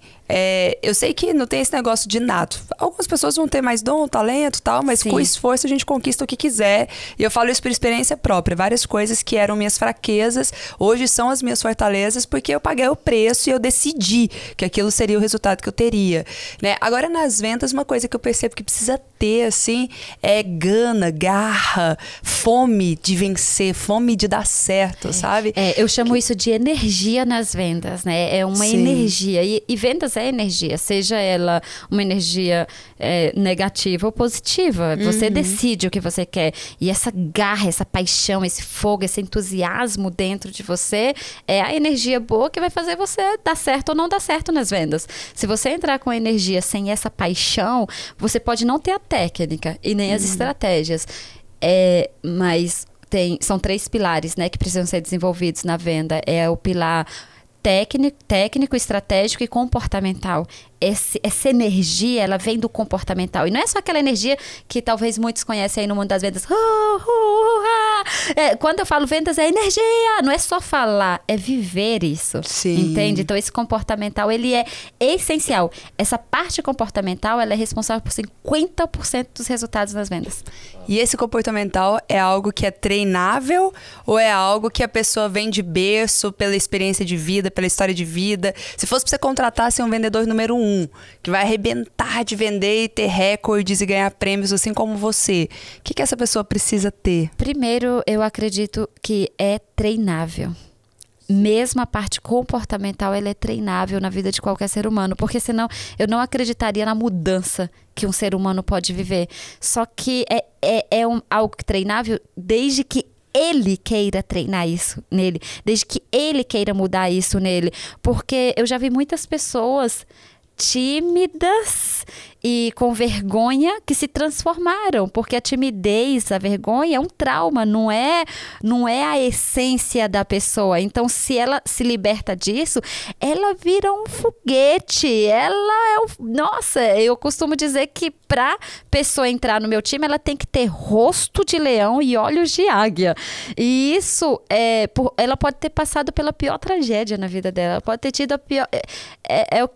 eu sei que não tem esse negócio de nato. Algumas pessoas vão ter mais dom, talento e tal, mas com esforço a gente conquista o que quiser. E eu falo isso por experiência própria. Várias coisas que eram minhas fraquezas, hoje são as minhas fortalezas, porque eu paguei o preço e eu decidi decidi que aquilo seria o resultado que eu teria, né? Agora, nas vendas, uma coisa que eu percebo que precisa ter, assim, é gana, garra, fome de vencer, fome de dar certo, sabe? Eu chamo isso de energia nas vendas, né? É uma energia. E vendas é energia, seja ela uma energia negativa ou positiva. Você decide o que você quer. E essa garra, essa paixão, esse fogo, esse entusiasmo dentro de você é a energia boa que vai fazer você dar certo ou não dar certo nas vendas. Se você entrar com energia sem essa paixão, você pode não ter a técnica e nem as estratégias. Mas são 3 pilares, né, que precisam ser desenvolvidos na venda. É o pilar técnico, estratégico e comportamental. Essa energia, ela vem do comportamental. E não é só aquela energia que talvez muitos conhecem aí no mundo das vendas. Quando eu falo vendas, é energia. Não é só falar, é viver isso. Sim. Entende? Então, esse comportamental, ele é essencial. Essa parte comportamental, ela é responsável por 50% dos resultados nas vendas. E esse comportamental é algo que é treinável ou é algo que a pessoa vem de berço pela experiência de vida, pela história de vida? Se fosse para você contratar um vendedor número 1, que vai arrebentar de vender e ter recordes e ganhar prêmios assim como você, o que essa pessoa precisa ter? Primeiro, eu acredito que é treinável. Mesmo a parte comportamental, ela é treinável na vida de qualquer ser humano, porque senão eu não acreditaria na mudança que um ser humano pode viver. Só que algo treinável desde que ele queira treinar isso nele, desde que ele queira mudar isso nele. Porque eu já vi muitas pessoas tímidas e com vergonha que se transformaram, porque a timidez, a vergonha é um trauma, não é a essência da pessoa. Então, se ela se liberta disso, ela vira um foguete, nossa, eu costumo dizer que para pessoa entrar no meu time, ela tem que ter rosto de leão e olhos de águia. E isso, ela pode ter passado pela pior tragédia na vida dela, ela pode ter tido a pior...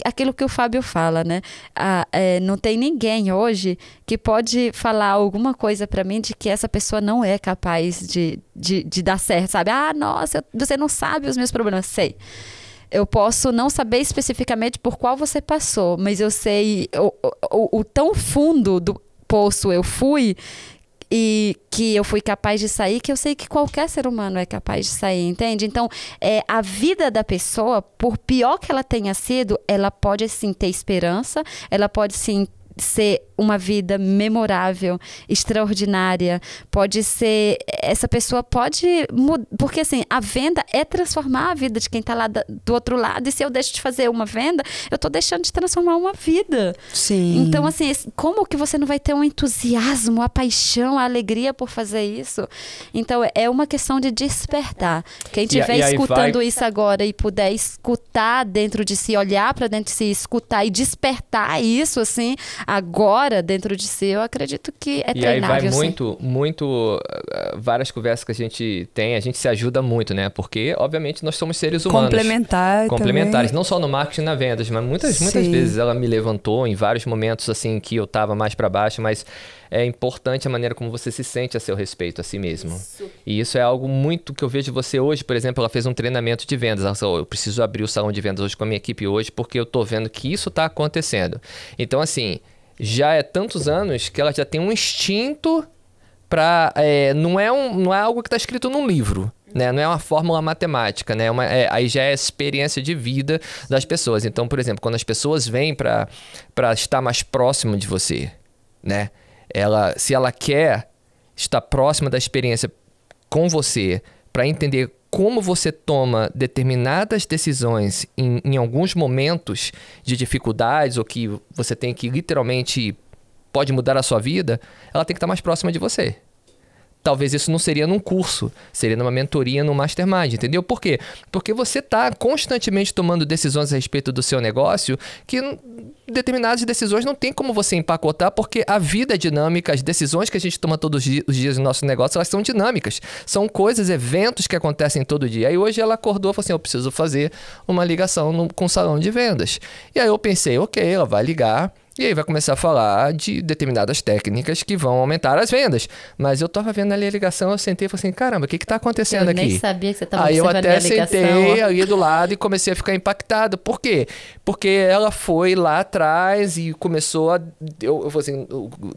aquilo que o Fábio fala, né? Não tem ninguém hoje que pode falar alguma coisa pra mim de que essa pessoa não é capaz de dar certo, sabe? Nossa, você não sabe os meus problemas. Sei. Eu posso não saber especificamente por qual você passou, mas eu sei o tão fundo do poço eu fui e que eu fui capaz de sair, que eu sei que qualquer ser humano é capaz de sair, entende? Então, a vida da pessoa, por pior que ela tenha sido, ela pode sim ter esperança, ela pode sim ser uma vida memorável, extraordinária, pode ser, essa pessoa pode mudar, porque assim, a venda é transformar a vida de quem está lá do outro lado, e se eu deixo de fazer uma venda, eu estou deixando de transformar uma vida. Sim. Então assim, como que você não vai ter um entusiasmo, a paixão, a alegria por fazer isso? Então é uma questão de despertar. Quem estiver escutando isso agora e puder escutar dentro de si, olhar para dentro de si, escutar e despertar isso assim, agora dentro de si, eu acredito que é treinável. E aí vai muito, várias conversas que a gente tem, a gente se ajuda muito, né? Porque, obviamente, nós somos seres humanos. Complementares, não só no marketing e na vendas, mas muitas vezes ela me levantou em vários momentos, assim, que eu tava mais para baixo, mas é importante a maneira como você se sente a seu respeito, a si mesmo. E isso é algo muito que eu vejo você hoje, por exemplo, ela fez um treinamento de vendas. Ela falou, eu preciso abrir o salão de vendas hoje com a minha equipe hoje, porque eu tô vendo que isso tá acontecendo. Então, assim, já é tantos anos que ela já tem um instinto para... não é algo que está escrito num livro, né? Não é uma fórmula matemática, né? Aí já é a experiência de vida das pessoas. Então, por exemplo, quando as pessoas vêm para estar mais próximo de você, né? Se ela quer estar próxima da experiência com você para entender como você toma determinadas decisões em alguns momentos de dificuldades ou que você tem que literalmente pode mudar a sua vida, ela tem que estar mais próxima de você. Talvez isso não seria num curso, seria numa mentoria, num mastermind, entendeu? Por quê? Porque você está constantemente tomando decisões a respeito do seu negócio que determinadas decisões não tem como você empacotar, porque a vida é dinâmica, as decisões que a gente toma todos os dias no nosso negócio, elas são dinâmicas. São coisas, eventos que acontecem todo dia. Aí hoje ela acordou e falou assim, eu preciso fazer uma ligação com o salão de vendas. E aí eu pensei, ok, ela vai ligar, E aí vai começar a falar de determinadas técnicas que vão aumentar as vendas. Mas eu tava vendo ali a ligação, eu sentei e falei assim, caramba, o que tá acontecendo aqui? Eu nem sabia que você tava Aí eu observando até minha ligação. sentei ali do lado e comecei a ficar impactado. Por quê? Porque ela foi lá atrás e começou a... Eu falei assim,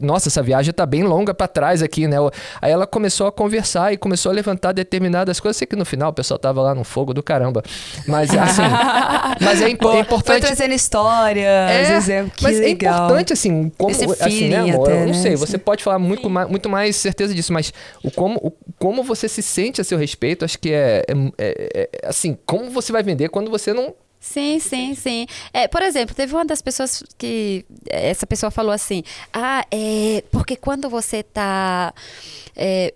nossa, essa viagem tá bem longa pra trás aqui, né? Aí ela começou a conversar e começou a levantar determinadas coisas. Eu sei que no final o pessoal tava lá no fogo do caramba. Mas assim... mas é importante... Foi trazendo histórias, exemplos, que mas legal. É importante, assim, como, Esse assim, né, feeling amor? até, Eu não né? sei, você pode falar muito mais certeza disso, mas como você se sente a seu respeito, acho que assim, como você vai vender quando você não... Sim. Por exemplo, teve uma das pessoas que... Essa pessoa falou assim, porque quando você está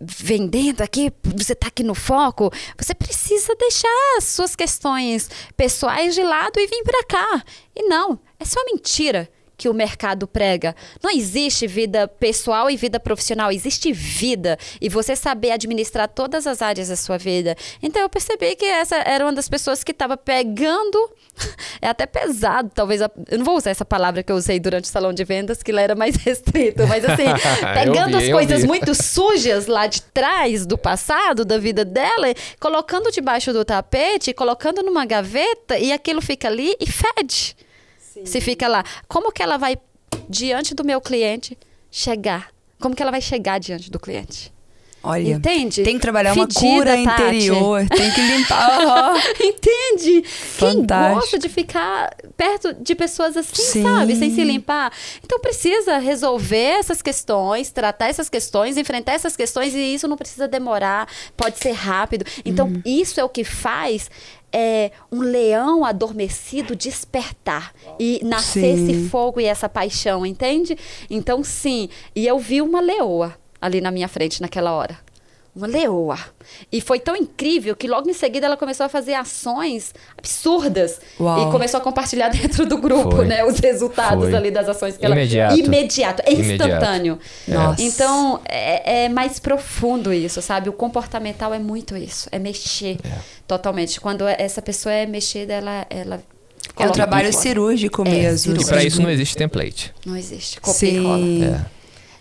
vendendo aqui, você está aqui no foco, você precisa deixar as suas questões pessoais de lado e vir para cá. E não, é só mentira que o mercado prega. Não existe vida pessoal e vida profissional, existe vida e você saber administrar todas as áreas da sua vida. Então eu percebi que essa era uma das pessoas que estava pegando, é até pesado, talvez, eu não vou usar essa palavra que eu usei durante o salão de vendas, que lá era mais restrito, mas assim, pegando as coisas muito sujas lá de trás, do passado, da vida dela, colocando debaixo do tapete, colocando numa gaveta e aquilo fica ali e fede. Se fica lá, como que ela vai diante do meu cliente chegar? Como que ela vai chegar diante do cliente? Olha, entende? Tem que trabalhar Fedida, uma cura Tati. interior, tem que limpar. Entende? Fantástico. Quem gosta de ficar perto de pessoas assim, Sim. sabe? Sem se limpar. Então precisa resolver essas questões, tratar essas questões, enfrentar essas questões e isso não precisa demorar, pode ser rápido. Então isso é o que faz... um leão adormecido despertar e nascer esse fogo e essa paixão, entende? Então, sim. E eu vi uma leoa ali na minha frente naquela hora. Uma leoa. E foi tão incrível que logo em seguida ela começou a fazer ações absurdas. Uau. E começou a compartilhar dentro do grupo, né? Os resultados ali das ações que ela... Imediato. É instantâneo. Nossa. Então, é mais profundo isso, sabe? O comportamental é muito isso. É mexer totalmente. Quando essa pessoa é mexida, ela É um trabalho cirúrgico mesmo. E para isso não existe template. Não existe. Copia e rola.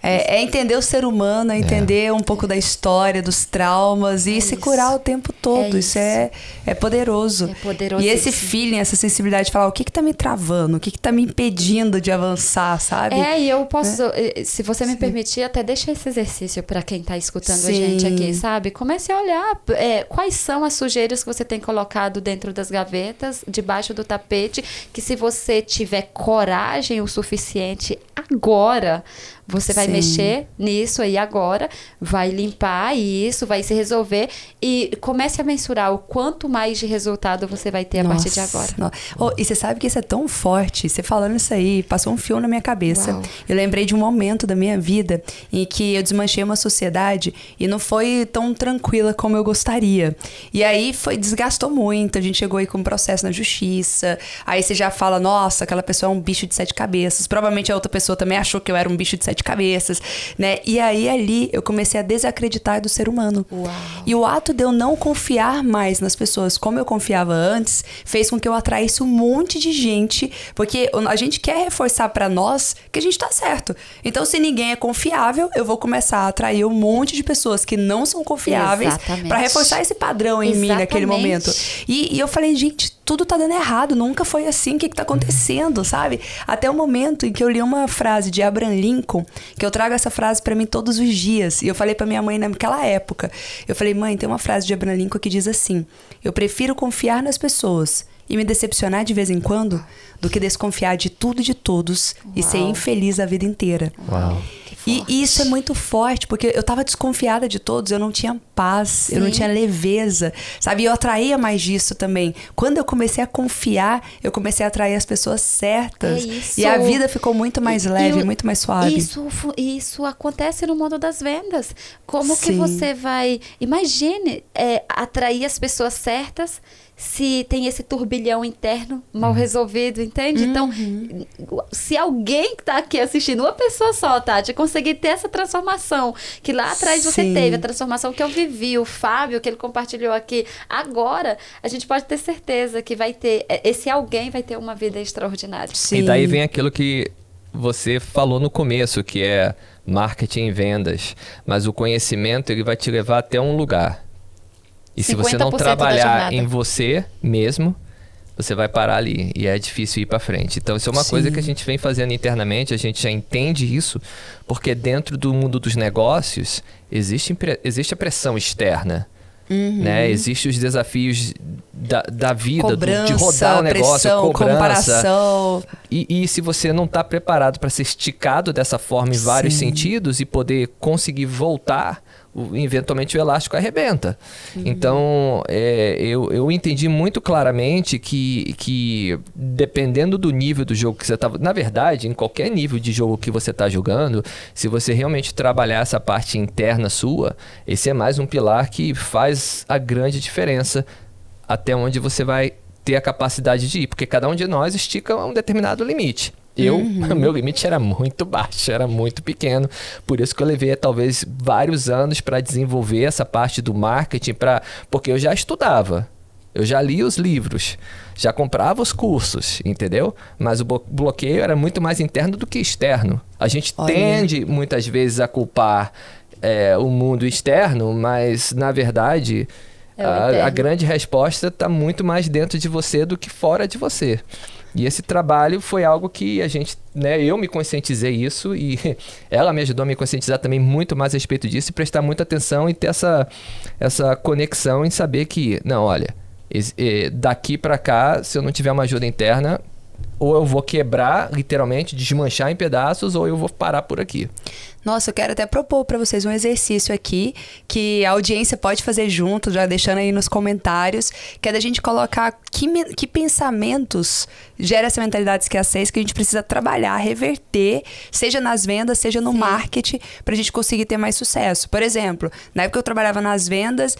É entender o ser humano, é entender um pouco da história, dos traumas e se curar o tempo todo. Isso é poderoso. É poderoso. E esse feeling, essa sensibilidade de falar o que tá me travando, o que tá me impedindo de avançar, sabe? E eu posso, se você me permitir, até deixar esse exercício para quem tá escutando a gente aqui, sabe? Comece a olhar quais são as sujeiras que você tem colocado dentro das gavetas, debaixo do tapete, que se você tiver coragem o suficiente agora... Você vai mexer nisso aí agora, vai limpar isso, vai se resolver e comece a mensurar o quanto mais de resultado você vai ter a partir de agora. E você sabe que isso é tão forte, você falando isso aí, passou um fio na minha cabeça. Uau. Eu lembrei de um momento da minha vida em que eu desmanchei uma sociedade e não foi tão tranquila como eu gostaria. E aí desgastou muito, a gente chegou aí com um processo na justiça, aí você já fala, nossa, aquela pessoa é um bicho de 7 cabeças. Provavelmente a outra pessoa também achou que eu era um bicho de 7 cabeças, né? E aí ali eu comecei a desacreditar do ser humano. Uau. E o ato de eu não confiar mais nas pessoas como eu confiava antes, fez com que eu atraísse um monte de gente, porque a gente quer reforçar pra nós que a gente tá certo. Então, se ninguém é confiável, eu vou começar a atrair um monte de pessoas que não são confiáveis pra reforçar esse padrão em mim naquele momento. E eu falei, gente, tudo tá dando errado, nunca foi assim, o que tá acontecendo, sabe? Até o momento em que eu li uma frase de Abraham Lincoln, que eu trago essa frase pra mim todos os dias, e eu falei pra minha mãe naquela época, eu falei, mãe, tem uma frase de Abraham Lincoln que diz assim, eu prefiro confiar nas pessoas e me decepcionar de vez em quando, do que desconfiar de tudo e de todos e ser infeliz a vida inteira. Uau. E isso é muito forte, porque eu tava desconfiada de todos, eu não tinha paz, eu não tinha leveza, sabe? E eu atraía mais disso também. Quando eu comecei a confiar, eu comecei a atrair as pessoas certas. E a vida ficou muito mais leve, muito mais suave. Isso acontece no mundo das vendas. Como que você vai... Imagine atrair as pessoas certas se tem esse turbilhão interno mal resolvido, entende? Então, se alguém que tá aqui assistindo, uma pessoa só, Tati, conseguir ter essa transformação que lá atrás você teve, a transformação que eu vivi, o Fábio, que ele compartilhou aqui, agora a gente pode ter certeza que vai ter, esse alguém vai ter uma vida extraordinária. E daí vem aquilo que você falou no começo, que é marketing e vendas. Mas o conhecimento, ele vai te levar até um lugar. E se você não 50% da trabalhar jornada. em você mesmo, você vai parar ali e é difícil ir para frente. Então, isso é uma coisa que a gente vem fazendo internamente, a gente já entende isso, porque dentro do mundo dos negócios existe a pressão externa. Né? Existem os desafios da vida, Cobrança, de rodar o negócio, pressão, cobrança. comparação. E se você não está preparado para ser esticado dessa forma em vários sentidos e poder conseguir voltar, eventualmente o elástico arrebenta. Então, eu entendi muito claramente que dependendo do nível do jogo que você está... Na verdade, em qualquer nível de jogo que você está jogando, se você realmente trabalhar essa parte interna sua, esse é mais um pilar que faz a grande diferença até onde você vai ter a capacidade de ir. Porque cada um de nós estica um determinado limite. Meu limite era muito baixo, era muito pequeno. Por isso que eu levei talvez vários anos para desenvolver essa parte do marketing, porque eu já estudava, eu já li os livros, já comprava os cursos, entendeu? Mas o bloqueio era muito mais interno do que externo. A gente tende muitas vezes a culpar o mundo externo, mas na verdade a grande resposta está muito mais dentro de você do que fora de você. E esse trabalho foi algo que a gente, né, eu me conscientizei isso e ela me ajudou a me conscientizar também muito mais a respeito disso e prestar muita atenção e ter essa conexão em saber que, não, olha, daqui para cá, se eu não tiver uma ajuda interna, ou eu vou quebrar, literalmente, desmanchar em pedaços, ou eu vou parar por aqui. Nossa, eu quero até propor para vocês um exercício aqui que a audiência pode fazer junto, já deixando aí nos comentários, que é da gente colocar que pensamentos gera essa mentalidade de escassez que a gente precisa trabalhar, reverter, seja nas vendas, seja no marketing, pra gente conseguir ter mais sucesso. Por exemplo, na época que eu trabalhava nas vendas,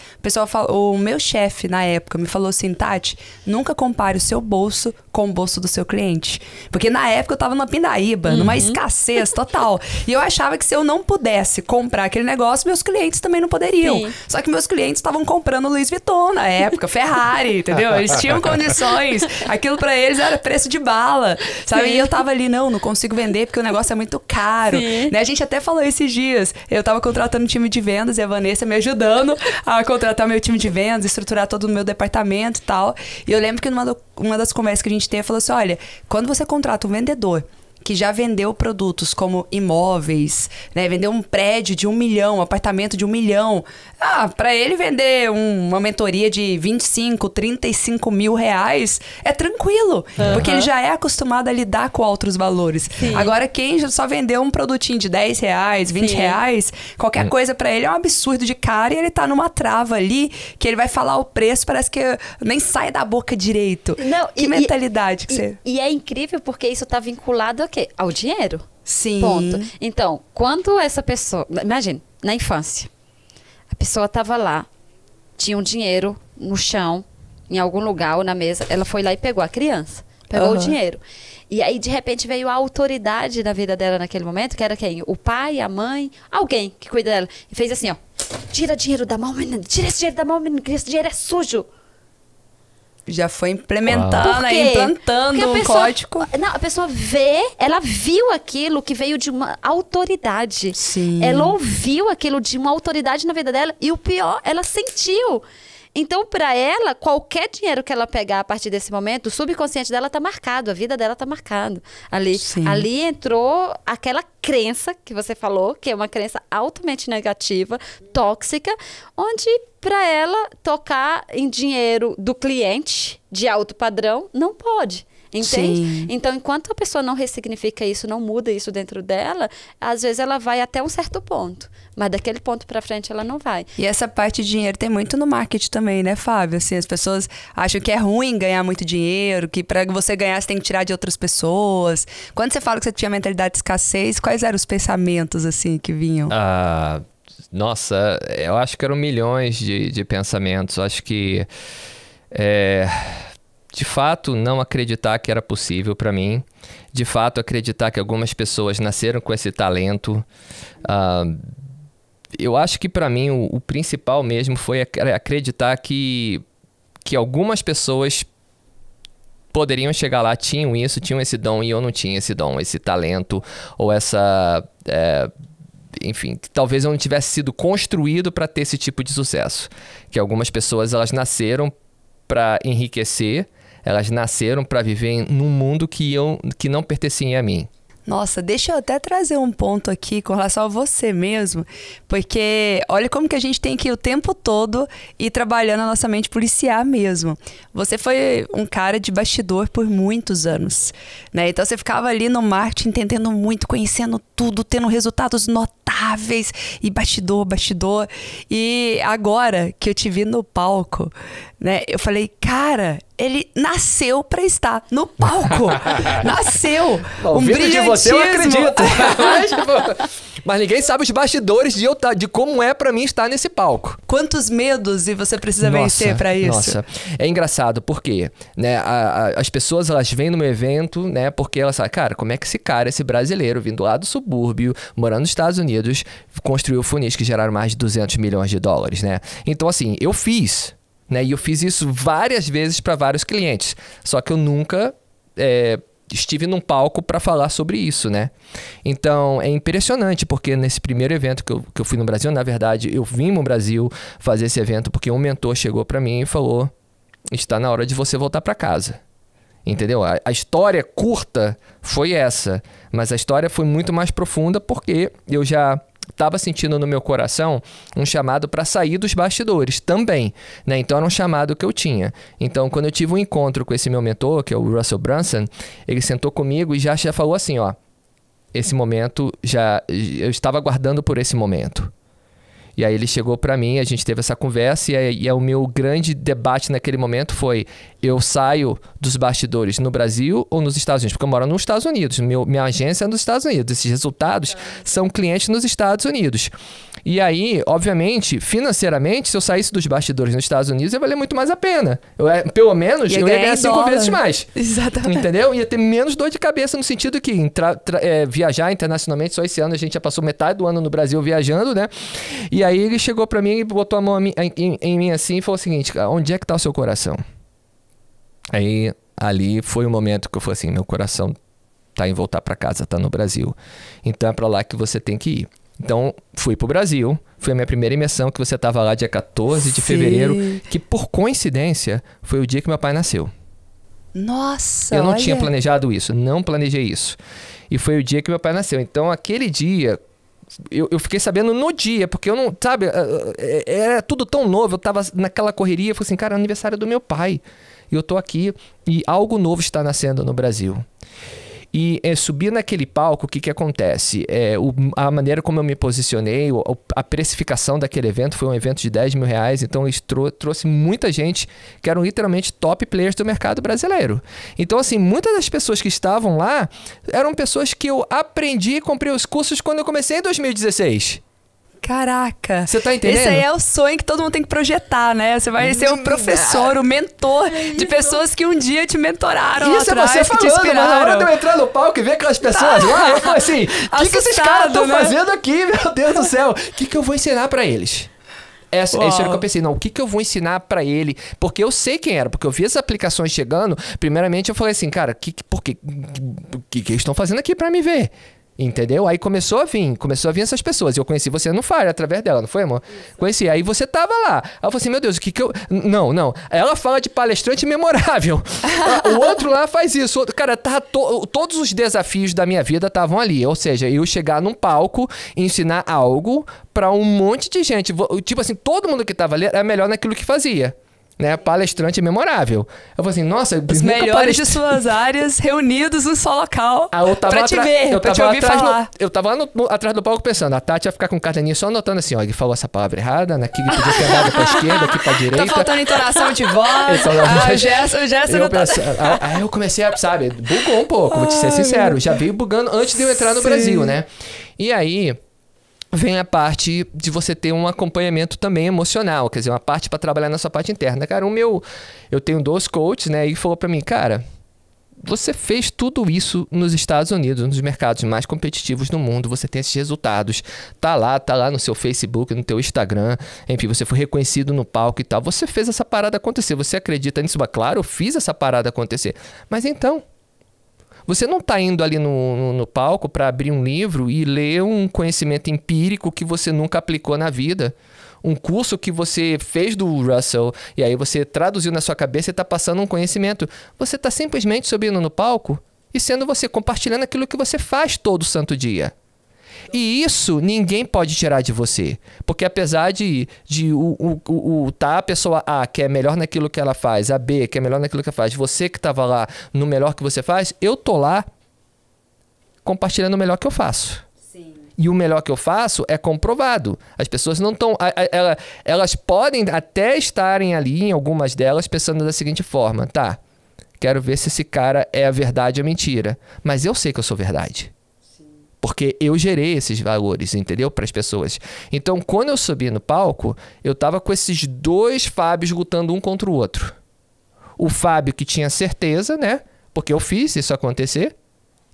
o meu chefe na época me falou assim, Tati, nunca compare o seu bolso com o bolso do seu cliente. Porque na época eu tava numa pindaíba, numa escassez total. E eu achava que se eu não pudesse comprar aquele negócio, meus clientes também não poderiam. Sim. Só que meus clientes estavam comprando Louis Vuitton na época, Ferrari, entendeu? Eles tinham condições. Aquilo pra eles era preço de bala, sabe? Sim. E eu tava ali, não consigo vender porque o negócio é muito caro. Né? A gente até falou esses dias, eu tava contratando um time de vendas e a Vanessa me ajudando a contratar meu time de vendas, estruturar todo o meu departamento e tal. E eu lembro que numa das conversas que a gente teve, falou assim, olha, quando você contrata um vendedor que já vendeu produtos como imóveis, né? Vendeu um prédio de 1 milhão, um apartamento de 1 milhão. Para ele vender uma mentoria de 25, 35 mil reais é tranquilo, porque ele já é acostumado a lidar com outros valores. Sim. Agora, quem já só vendeu um produtinho de 10 reais, 20 reais, qualquer coisa para ele é um absurdo de cara e ele tá numa trava ali que ele vai falar o preço, parece que nem sai da boca direito. Não, que mentalidade que você... E é incrível porque isso tá vinculado a quê? Ao dinheiro. Sim. Ponto. Então, quando essa pessoa... Imagina, na infância, a pessoa tava lá, tinha um dinheiro no chão, em algum lugar ou na mesa, ela foi lá e pegou a criança. Pegou o dinheiro. E aí, de repente, veio a autoridade da vida dela naquele momento, que era quem? O pai, a mãe, alguém que cuida dela. E fez assim, ó. Tira dinheiro da mão, menina. Tira esse dinheiro da mão, menina. Esse dinheiro é sujo. Já foi implementando, Por quê? implantando Porque a um pessoa, código. Não, a pessoa ela viu aquilo que veio de uma autoridade. Sim. Ela ouviu aquilo de uma autoridade na vida dela e o pior, ela sentiu. Então, para ela, qualquer dinheiro que ela pegar a partir desse momento, o subconsciente dela tá marcado, a vida dela tá marcado. Ali entrou aquela crença que você falou, que é uma crença altamente negativa, tóxica, onde para ela tocar em dinheiro do cliente de alto padrão não pode. Entende? Sim. Então, enquanto a pessoa não ressignifica isso, não muda isso dentro dela, às vezes ela vai até um certo ponto. Mas daquele ponto pra frente ela não vai. E essa parte de dinheiro tem muito no marketing também, né, Fábio? Assim, as pessoas acham que é ruim ganhar muito dinheiro, que para você ganhar você tem que tirar de outras pessoas. Quando você fala que você tinha mentalidade de escassez, quais eram os pensamentos, assim, que vinham? Nossa, eu acho que eram milhões de pensamentos. Acho que... de fato, não acreditar que era possível para mim. De fato, acreditar que algumas pessoas nasceram com esse talento. Eu acho que para mim o principal mesmo foi acreditar que algumas pessoas poderiam chegar lá, tinham isso, tinham esse dom, e eu não tinha esse dom, esse talento, ou essa... enfim, que talvez eu não tivesse sido construído para ter esse tipo de sucesso. Que algumas pessoas, elas nasceram para enriquecer, elas nasceram para viver num mundo que não pertencia a mim. Nossa, deixa eu até trazer um ponto aqui com relação a você mesmo, porque olha como que a gente tem que o tempo todo ir trabalhando a nossa mente policiar mesmo. Você foi um cara de bastidor por muitos anos, né? Então você ficava ali no marketing entendendo muito, conhecendo tudo, tendo resultados notáveis e bastidor. E agora que eu te vi no palco, né? Eu falei, cara, ele nasceu pra estar no palco. Nasceu. Bom, um vindo de você eu brilhantismo. acredito. Mas ninguém sabe os bastidores de como é pra mim estar nesse palco. Quantos medos e você precisa vencer pra isso? Nossa, é engraçado porque, né, as pessoas, elas vêm no meu evento, né, porque elas sabem, cara, como é que esse brasileiro vindo lá do subúrbio, morando nos Estados Unidos, construiu funis que geraram mais de 200 milhões de dólares, né? Então, assim, eu fiz, né, e eu fiz isso várias vezes para vários clientes, só que eu nunca estive num palco para falar sobre isso, né? Então, é impressionante, porque nesse primeiro evento que eu fui no Brasil, na verdade, eu vim no Brasil fazer esse evento porque um mentor chegou para mim e falou, está na hora de você voltar para casa. Entendeu? A história curta foi essa, mas a história foi muito mais profunda porque eu já estava sentindo no meu coração um chamado para sair dos bastidores também, né? Então era um chamado que eu tinha. Então quando eu tive um encontro com esse meu mentor, que é o Russell Brunson, ele sentou comigo e já falou assim, ó, esse momento eu estava aguardando por esse momento. E aí ele chegou para mim, a gente teve essa conversa e o meu grande debate naquele momento foi, eu saio dos bastidores no Brasil ou nos Estados Unidos? Porque eu moro nos Estados Unidos, minha agência é nos Estados Unidos, esses resultados são clientes nos Estados Unidos. E aí, obviamente, financeiramente, se eu saísse dos bastidores nos Estados Unidos, ia valer muito mais a pena. Pelo menos, eu ia ganhar 5 vezes mais. Exatamente. Entendeu? Ia ter menos dor de cabeça no sentido que viajar internacionalmente, só esse ano a gente já passou metade do ano no Brasil viajando, né? E aí ele chegou pra mim e botou a mão em mim assim e falou o seguinte, onde é que tá o seu coração? Aí, ali foi o momento que eu falei assim, meu coração tá em voltar pra casa, tá no Brasil. Então é pra lá que você tem que ir. Então, fui pro Brasil, foi a minha primeira imersão, que você tava lá dia 14 de fevereiro, que por coincidência foi o dia que meu pai nasceu. Nossa, eu não tinha planejado isso, não planejei isso. E foi o dia que meu pai nasceu. Então, aquele dia, eu fiquei sabendo no dia, porque eu não, sabe, era tudo tão novo, eu tava naquela correria, eu falei assim, cara, é aniversário do meu pai. E eu tô aqui e algo novo está nascendo no Brasil. E subir naquele palco, o que acontece? A maneira como eu me posicionei, a precificação daquele evento foi um evento de 10 mil reais, então isso trouxe muita gente que eram literalmente top players do mercado brasileiro. Então, assim, muitas das pessoas que estavam lá eram pessoas que eu aprendi e comprei os cursos quando eu comecei em 2016. Caraca. Você tá entendendo? Esse aí é o sonho que todo mundo tem que projetar, né? Você vai ser o professor, o mentor de pessoas que um dia te mentoraram lá atrás, você que te falando, mas na hora inspiraram. de eu entrar no palco e ver aquelas pessoas lá, eu falei assim, o que esses caras estão fazendo aqui, meu Deus do céu? O que eu vou ensinar pra eles? Isso era o que eu pensei, não, o que eu vou ensinar pra ele? Porque eu sei quem era, porque eu vi as aplicações chegando, primeiramente eu falei assim, cara, o que eles estão fazendo aqui pra me ver? Entendeu? Aí começou a vir essas pessoas. Eu conheci você no Fire, através dela, não foi, amor? Isso. Conheci. Aí você tava lá. Aí eu falei assim, meu Deus, o que eu... Não. Ela fala de palestrante memorável. O outro lá faz isso. Cara, todos os desafios da minha vida estavam ali. Ou seja, eu chegar num palco e ensinar algo pra um monte de gente. Tipo assim, todo mundo que tava ali era melhor naquilo que fazia. Né, palestrante memorável. Eu falei assim, nossa... Os melhores de suas áreas reunidos num só local pra te ver, pra te ouvir falar. Eu tava lá atrás do palco pensando, a Tati ia ficar com o caderninho só anotando assim, ó, ele falou essa palavra errada, aqui ele podia ter andado pra esquerda, aqui pra direita. Tá faltando entonação de voz. O Gerson não tá... Aí eu comecei a, sabe, bugou um pouco, vou te ser sincero. Já veio bugando antes de eu entrar no Brasil, né? E aí... vem a parte de você ter um acompanhamento também emocional, quer dizer, uma parte para trabalhar na sua parte interna. Cara, eu tenho 2 coaches, né, e falou para mim, cara, Você fez tudo isso nos Estados Unidos, nos mercados mais competitivos do mundo. Você tem esses resultados. Tá lá no seu Facebook, no teu Instagram. Enfim, você foi reconhecido no palco e tal. Você fez essa parada acontecer. Você acredita nisso? Mas, claro, eu fiz essa parada acontecer. Mas então, você não está indo ali no palco para abrir um livro e ler um conhecimento empírico que você nunca aplicou na vida. Um curso que você fez do Russell e aí você traduziu na sua cabeça e está passando um conhecimento. Você está simplesmente subindo no palco e sendo você, compartilhando aquilo que você faz todo santo dia. E isso ninguém pode tirar de você. Porque apesar de a pessoa A, que é melhor naquilo que ela faz, a B, que é melhor naquilo que ela faz, você que estava lá no melhor que você faz, eu tô lá compartilhando o melhor que eu faço. E o melhor que eu faço é comprovado. As pessoas não estão... Elas podem até estarem ali, em algumas delas, pensando da seguinte forma. Tá, quero ver se esse cara é a verdade ou mentira. Mas eu sei que eu sou verdade. Sim. Porque eu gerei esses valores, entendeu? Para as pessoas. Então, quando eu subi no palco, eu tava com esses dois Fábios lutando um contra o outro. O Fábio que tinha certeza, né? Porque eu fiz isso acontecer.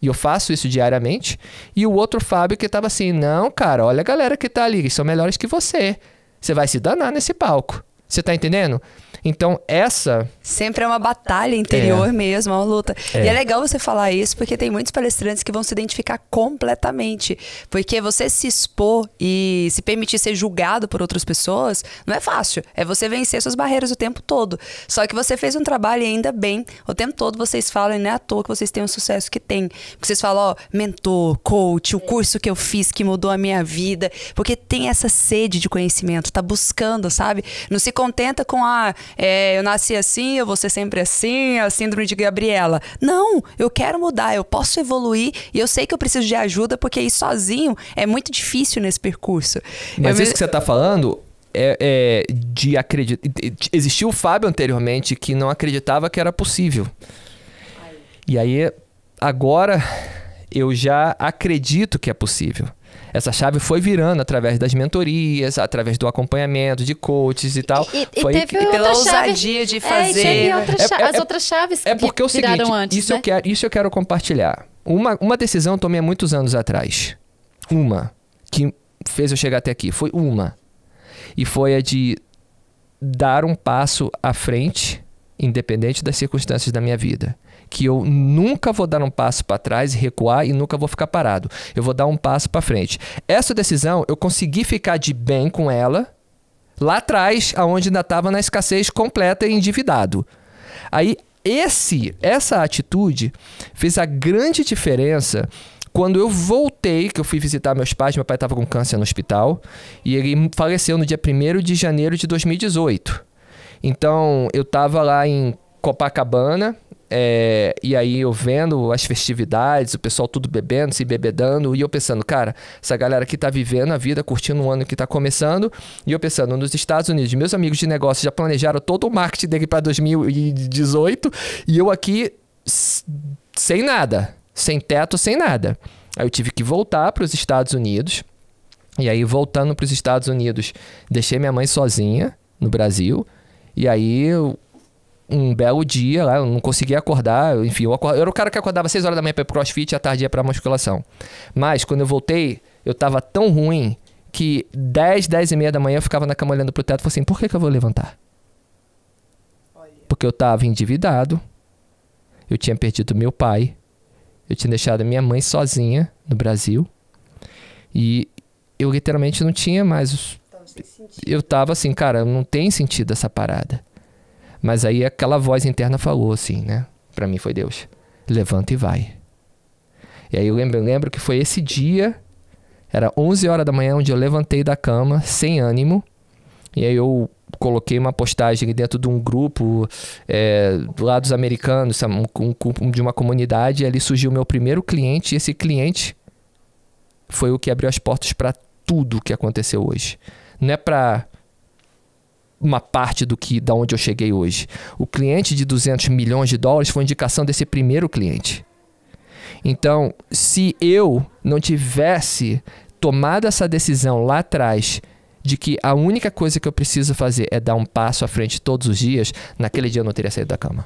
E eu faço isso diariamente. E o outro Fábio que tava assim, não, cara, olha a galera que tá ali, eles são melhores que você. Você vai se danar nesse palco. Você tá entendendo? Então, essa... Sempre é uma batalha interior mesmo, uma luta. E é legal você falar isso, porque tem muitos palestrantes que vão se identificar completamente. Porque você se expor e se permitir ser julgado por outras pessoas, não é fácil. É você vencer suas barreiras o tempo todo. Só que você fez um trabalho e ainda bem. O tempo todo vocês falam, e não é à toa que vocês têm o sucesso que tem. Porque vocês falam, ó, mentor, coach, o curso que eu fiz que mudou a minha vida. Porque tem essa sede de conhecimento, tá buscando, sabe? Não se contenta com eu nasci assim, eu vou ser sempre assim, a síndrome de Gabriela. Não, eu quero mudar, eu posso evoluir e eu sei que eu preciso de ajuda porque ir sozinho é muito difícil nesse percurso. Mas isso que você está falando é de acreditar. Existiu o Fábio anteriormente que não acreditava que era possível. E aí, agora, eu já acredito que é possível. Essa chave foi virando através das mentorias, através do acompanhamento de coaches e tal. E pela ousadia de fazer. As outras chaves que porque viraram é o seguinte, antes, isso eu quero compartilhar. Uma decisão eu tomei há muitos anos atrás. Uma que fez eu chegar até aqui. Foi uma. E foi a de dar um passo à frente, independente das circunstâncias da minha vida. Que eu nunca vou dar um passo para trás e recuar e nunca vou ficar parado. Eu vou dar um passo para frente. Essa decisão, eu consegui ficar de bem com ela lá atrás, onde ainda estava na escassez completa e endividado. Aí, essa atitude fez a grande diferença quando eu voltei, que eu fui visitar meus pais. Meu pai estava com câncer no hospital e ele faleceu no dia 1º de janeiro de 2018. Então, eu estava lá em Copacabana, e aí eu vendo as festividades, o pessoal tudo bebendo, se bebedando, e eu pensando, cara, essa galera aqui tá vivendo a vida, curtindo um ano que tá começando, e eu pensando, nos Estados Unidos, meus amigos de negócio já planejaram todo o marketing dele para 2018, e eu aqui sem nada, sem teto, sem nada. Aí eu tive que voltar para os Estados Unidos, e aí voltando para os Estados Unidos, deixei minha mãe sozinha no Brasil, e aí um belo dia lá, eu não conseguia acordar, enfim, eu era o cara que acordava 6 horas da manhã para ir pro CrossFit e à tarde ia pra musculação. Mas quando eu voltei, eu tava tão ruim que 10 e meia da manhã eu ficava na cama olhando pro teto e falei assim, por que eu vou levantar? Porque eu tava endividado, eu tinha perdido meu pai, eu tinha deixado minha mãe sozinha no Brasil e eu literalmente não tinha mais... Eu tava assim, cara, não tem sentido essa parada. Mas aí aquela voz interna falou assim, né? Pra mim foi Deus. Levanta e vai. E aí eu lembro que foi esse dia, era 11 horas da manhã, onde eu levantei da cama, sem ânimo. E aí eu coloquei uma postagem dentro de um grupo lá dos americanos, de uma comunidade. E ali surgiu o meu primeiro cliente. E esse cliente foi o que abriu as portas para tudo que aconteceu hoje. Não é para uma parte da onde eu cheguei hoje. O cliente de $200 milhões foi indicação desse primeiro cliente. Então, se eu não tivesse tomado essa decisão lá atrás de que a única coisa que eu preciso fazer é dar um passo à frente todos os dias, naquele dia eu não teria saído da cama.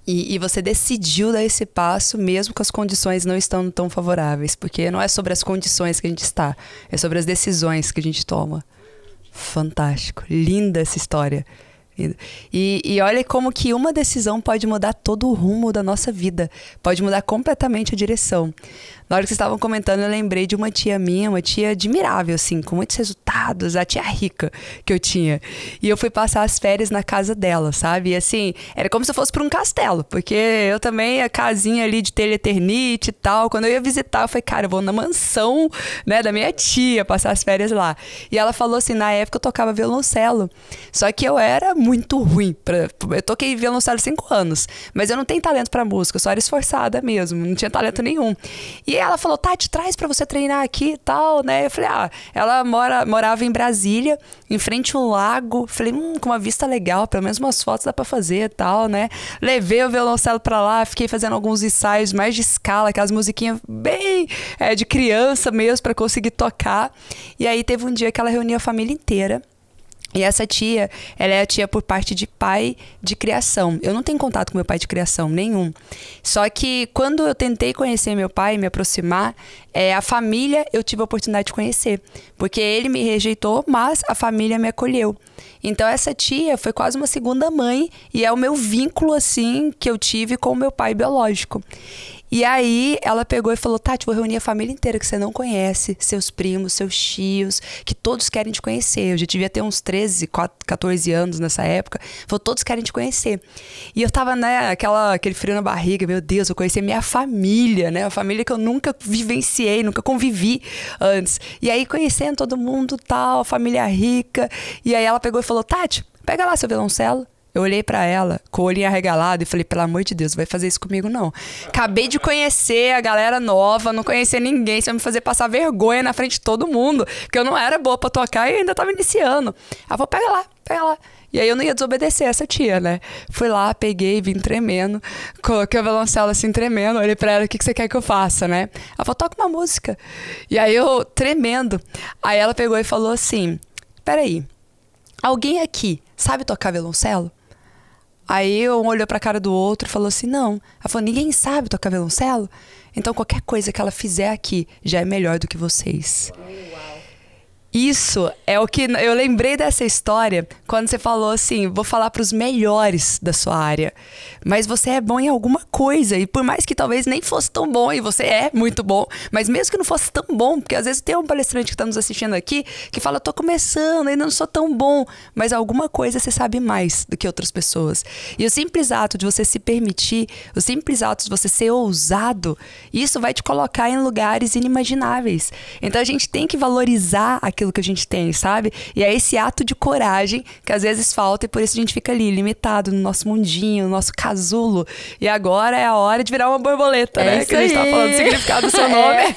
E você decidiu dar esse passo mesmo que as condições não estão tão favoráveis. Porque não é sobre as condições que a gente está, é sobre as decisões que a gente toma. Fantástico. Linda essa história. E olha como que uma decisão pode mudar todo o rumo da nossa vida. Pode mudar completamente a direção. Na hora que vocês estavam comentando, eu lembrei de uma tia minha, uma tia admirável, assim, com muitos resultados, a tia rica que eu tinha. E eu fui passar as férias na casa dela, sabe? E assim, era como se eu fosse para um castelo, porque eu também, a casinha ali de telha eternite e tal, quando eu ia visitar, eu falei, cara, eu vou na mansão, né, da minha tia, passar as férias lá. E ela falou assim, na época eu tocava violoncelo, só que eu era muito ruim. Eu toquei violoncelo 5 anos, mas eu não tenho talento para música, eu só era esforçada mesmo, não tinha talento nenhum. E ela falou, Tati, traz pra você treinar aqui e tal, né? Eu falei, ela morava em Brasília, em frente a um lago. Falei, com uma vista legal, pelo menos umas fotos dá pra fazer e tal, né? Levei o violoncelo pra lá, fiquei fazendo alguns ensaios mais de escala, aquelas musiquinhas bem de criança mesmo, pra conseguir tocar. E aí teve um dia que ela reuniu a família inteira. E essa tia, ela é a tia por parte de pai de criação. Eu não tenho contato com meu pai de criação, nenhum. Só que quando eu tentei conhecer meu pai, me aproximar, a família eu tive a oportunidade de conhecer. Porque ele me rejeitou, mas a família me acolheu. Então essa tia foi quase uma segunda mãe e é o meu vínculo, assim, que eu tive com o meu pai biológico. E aí ela pegou e falou, Tati, vou reunir a família inteira que você não conhece, seus primos, seus tios, que todos querem te conhecer. Eu já devia ter uns 13, 14 anos nessa época. Falou, todos querem te conhecer. E eu tava, né, aquele frio na barriga, meu Deus, eu conheci minha família, né? A família que eu nunca vivenciei, nunca convivi antes. E aí conhecendo todo mundo, tal, família rica. E aí ela pegou e falou, Tati, pega lá seu violoncelo. Eu olhei pra ela, com o olhinho arregalado, e falei, pelo amor de Deus, não vai fazer isso comigo, não. Acabei de conhecer a galera nova, não conhecia ninguém, você vai me fazer passar vergonha na frente de todo mundo, porque eu não era boa pra tocar e ainda tava iniciando. Ela falou, pega lá. E aí eu não ia desobedecer essa tia, né? Fui lá, peguei, vim tremendo, coloquei o violoncelo assim, tremendo, olhei pra ela, o que você quer que eu faça, né? Ela falou, toca uma música. E aí eu, tremendo, aí ela pegou e falou assim, peraí, alguém aqui sabe tocar violoncelo? Aí um olhou pra cara do outro e falou assim, não. Ela falou, ninguém sabe tocar violoncelo? Então qualquer coisa que ela fizer aqui já é melhor do que vocês. Isso é o que eu lembrei dessa história quando você falou assim, vou falar para os melhores da sua área, mas você é bom em alguma coisa e por mais que talvez nem fosse tão bom e você é muito bom, mas mesmo que não fosse tão bom, porque às vezes tem um palestrante que está nos assistindo aqui que fala, tô começando, ainda não sou tão bom, mas alguma coisa você sabe mais do que outras pessoas. E o simples ato de você se permitir, o simples ato de você ser ousado, isso vai te colocar em lugares inimagináveis. Então a gente tem que valorizar aquilo que a gente tem, sabe? E é esse ato de coragem que às vezes falta e por isso a gente fica ali, limitado no nosso mundinho, no nosso casulo. E agora é a hora de virar uma borboleta, né? Que a gente tá falando do significado do seu nome.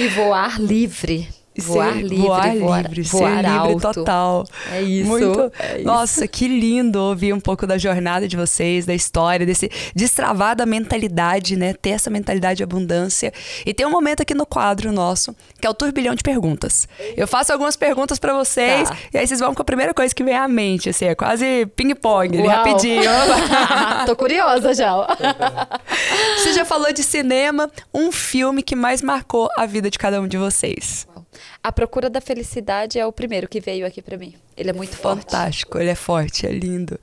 E voar livre. Voar livre, voar livre alto. Total. É isso. Muito. É isso. Nossa, que lindo ouvir um pouco da jornada de vocês, da história, desse destravar da mentalidade, né? Ter essa mentalidade de abundância. E tem um momento aqui no quadro nosso, que é o turbilhão de perguntas. Eu faço algumas perguntas pra vocês, e aí vocês vão com a primeira coisa que vem à mente, assim, é quase ping-pong, rapidinho. Tô curiosa já. Você já falou de cinema, um filme que mais marcou a vida de cada um de vocês. A Procura da Felicidade é o primeiro que veio aqui pra mim. Ele é muito forte. Fantástico, ele é forte, é lindo.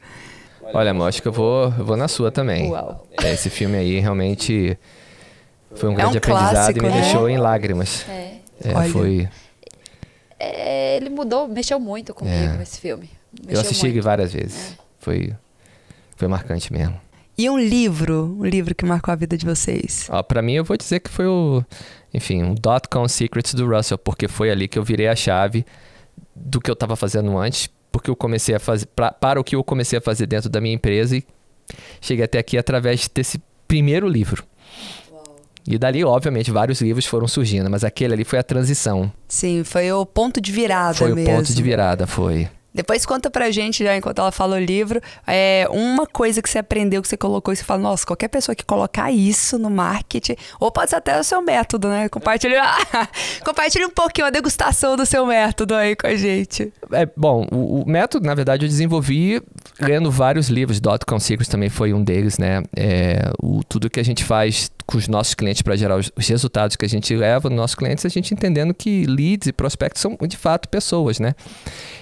Olha, amor, acho que eu vou na sua também. Uau. Esse filme aí realmente foi um grande aprendizado clássico, e me né? deixou em lágrimas. Olha. Foi... Ele mexeu muito comigo, esse filme. Eu assisti ele várias vezes. Foi marcante mesmo. E um livro que marcou a vida de vocês? Ó, pra mim, eu vou dizer que foi o Dot-Com Secrets do Russell, porque foi ali que eu virei a chave do que eu estava fazendo antes, porque eu comecei a fazer, para o que eu comecei a fazer dentro da minha empresa e cheguei até aqui através desse primeiro livro. Uau. E dali, obviamente, vários livros foram surgindo, mas aquele ali foi a transição. Sim, foi o ponto de virada foi mesmo. Foi o ponto de virada, foi. Depois conta pra gente, já enquanto ela fala o livro, uma coisa que você aprendeu, que você colocou e você fala, nossa, qualquer pessoa que colocar isso no marketing, ou pode ser até o seu método, né? Compartilhe um pouquinho a degustação do seu método aí com a gente. Bom, o método, na verdade, eu desenvolvi lendo vários livros. Dot-com Secrets também foi um deles, né? Tudo que a gente faz com os nossos clientes para gerar os resultados que a gente leva nos nossos clientes, a gente entendendo que leads e prospectos são, de fato, pessoas, né?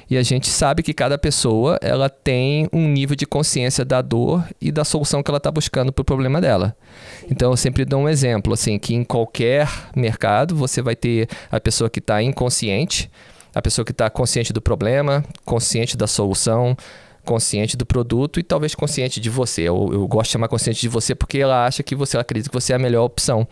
E a gente sabe que cada pessoa, ela tem um nível de consciência da dor e da solução que ela está buscando para o problema dela. Então, eu sempre dou um exemplo, assim, que em qualquer mercado, você vai ter a pessoa que está inconsciente, a pessoa que está consciente do problema, consciente da solução, consciente do produto e talvez consciente de você. Eu gosto de chamar consciente de você porque ela acredita que você é a melhor opção.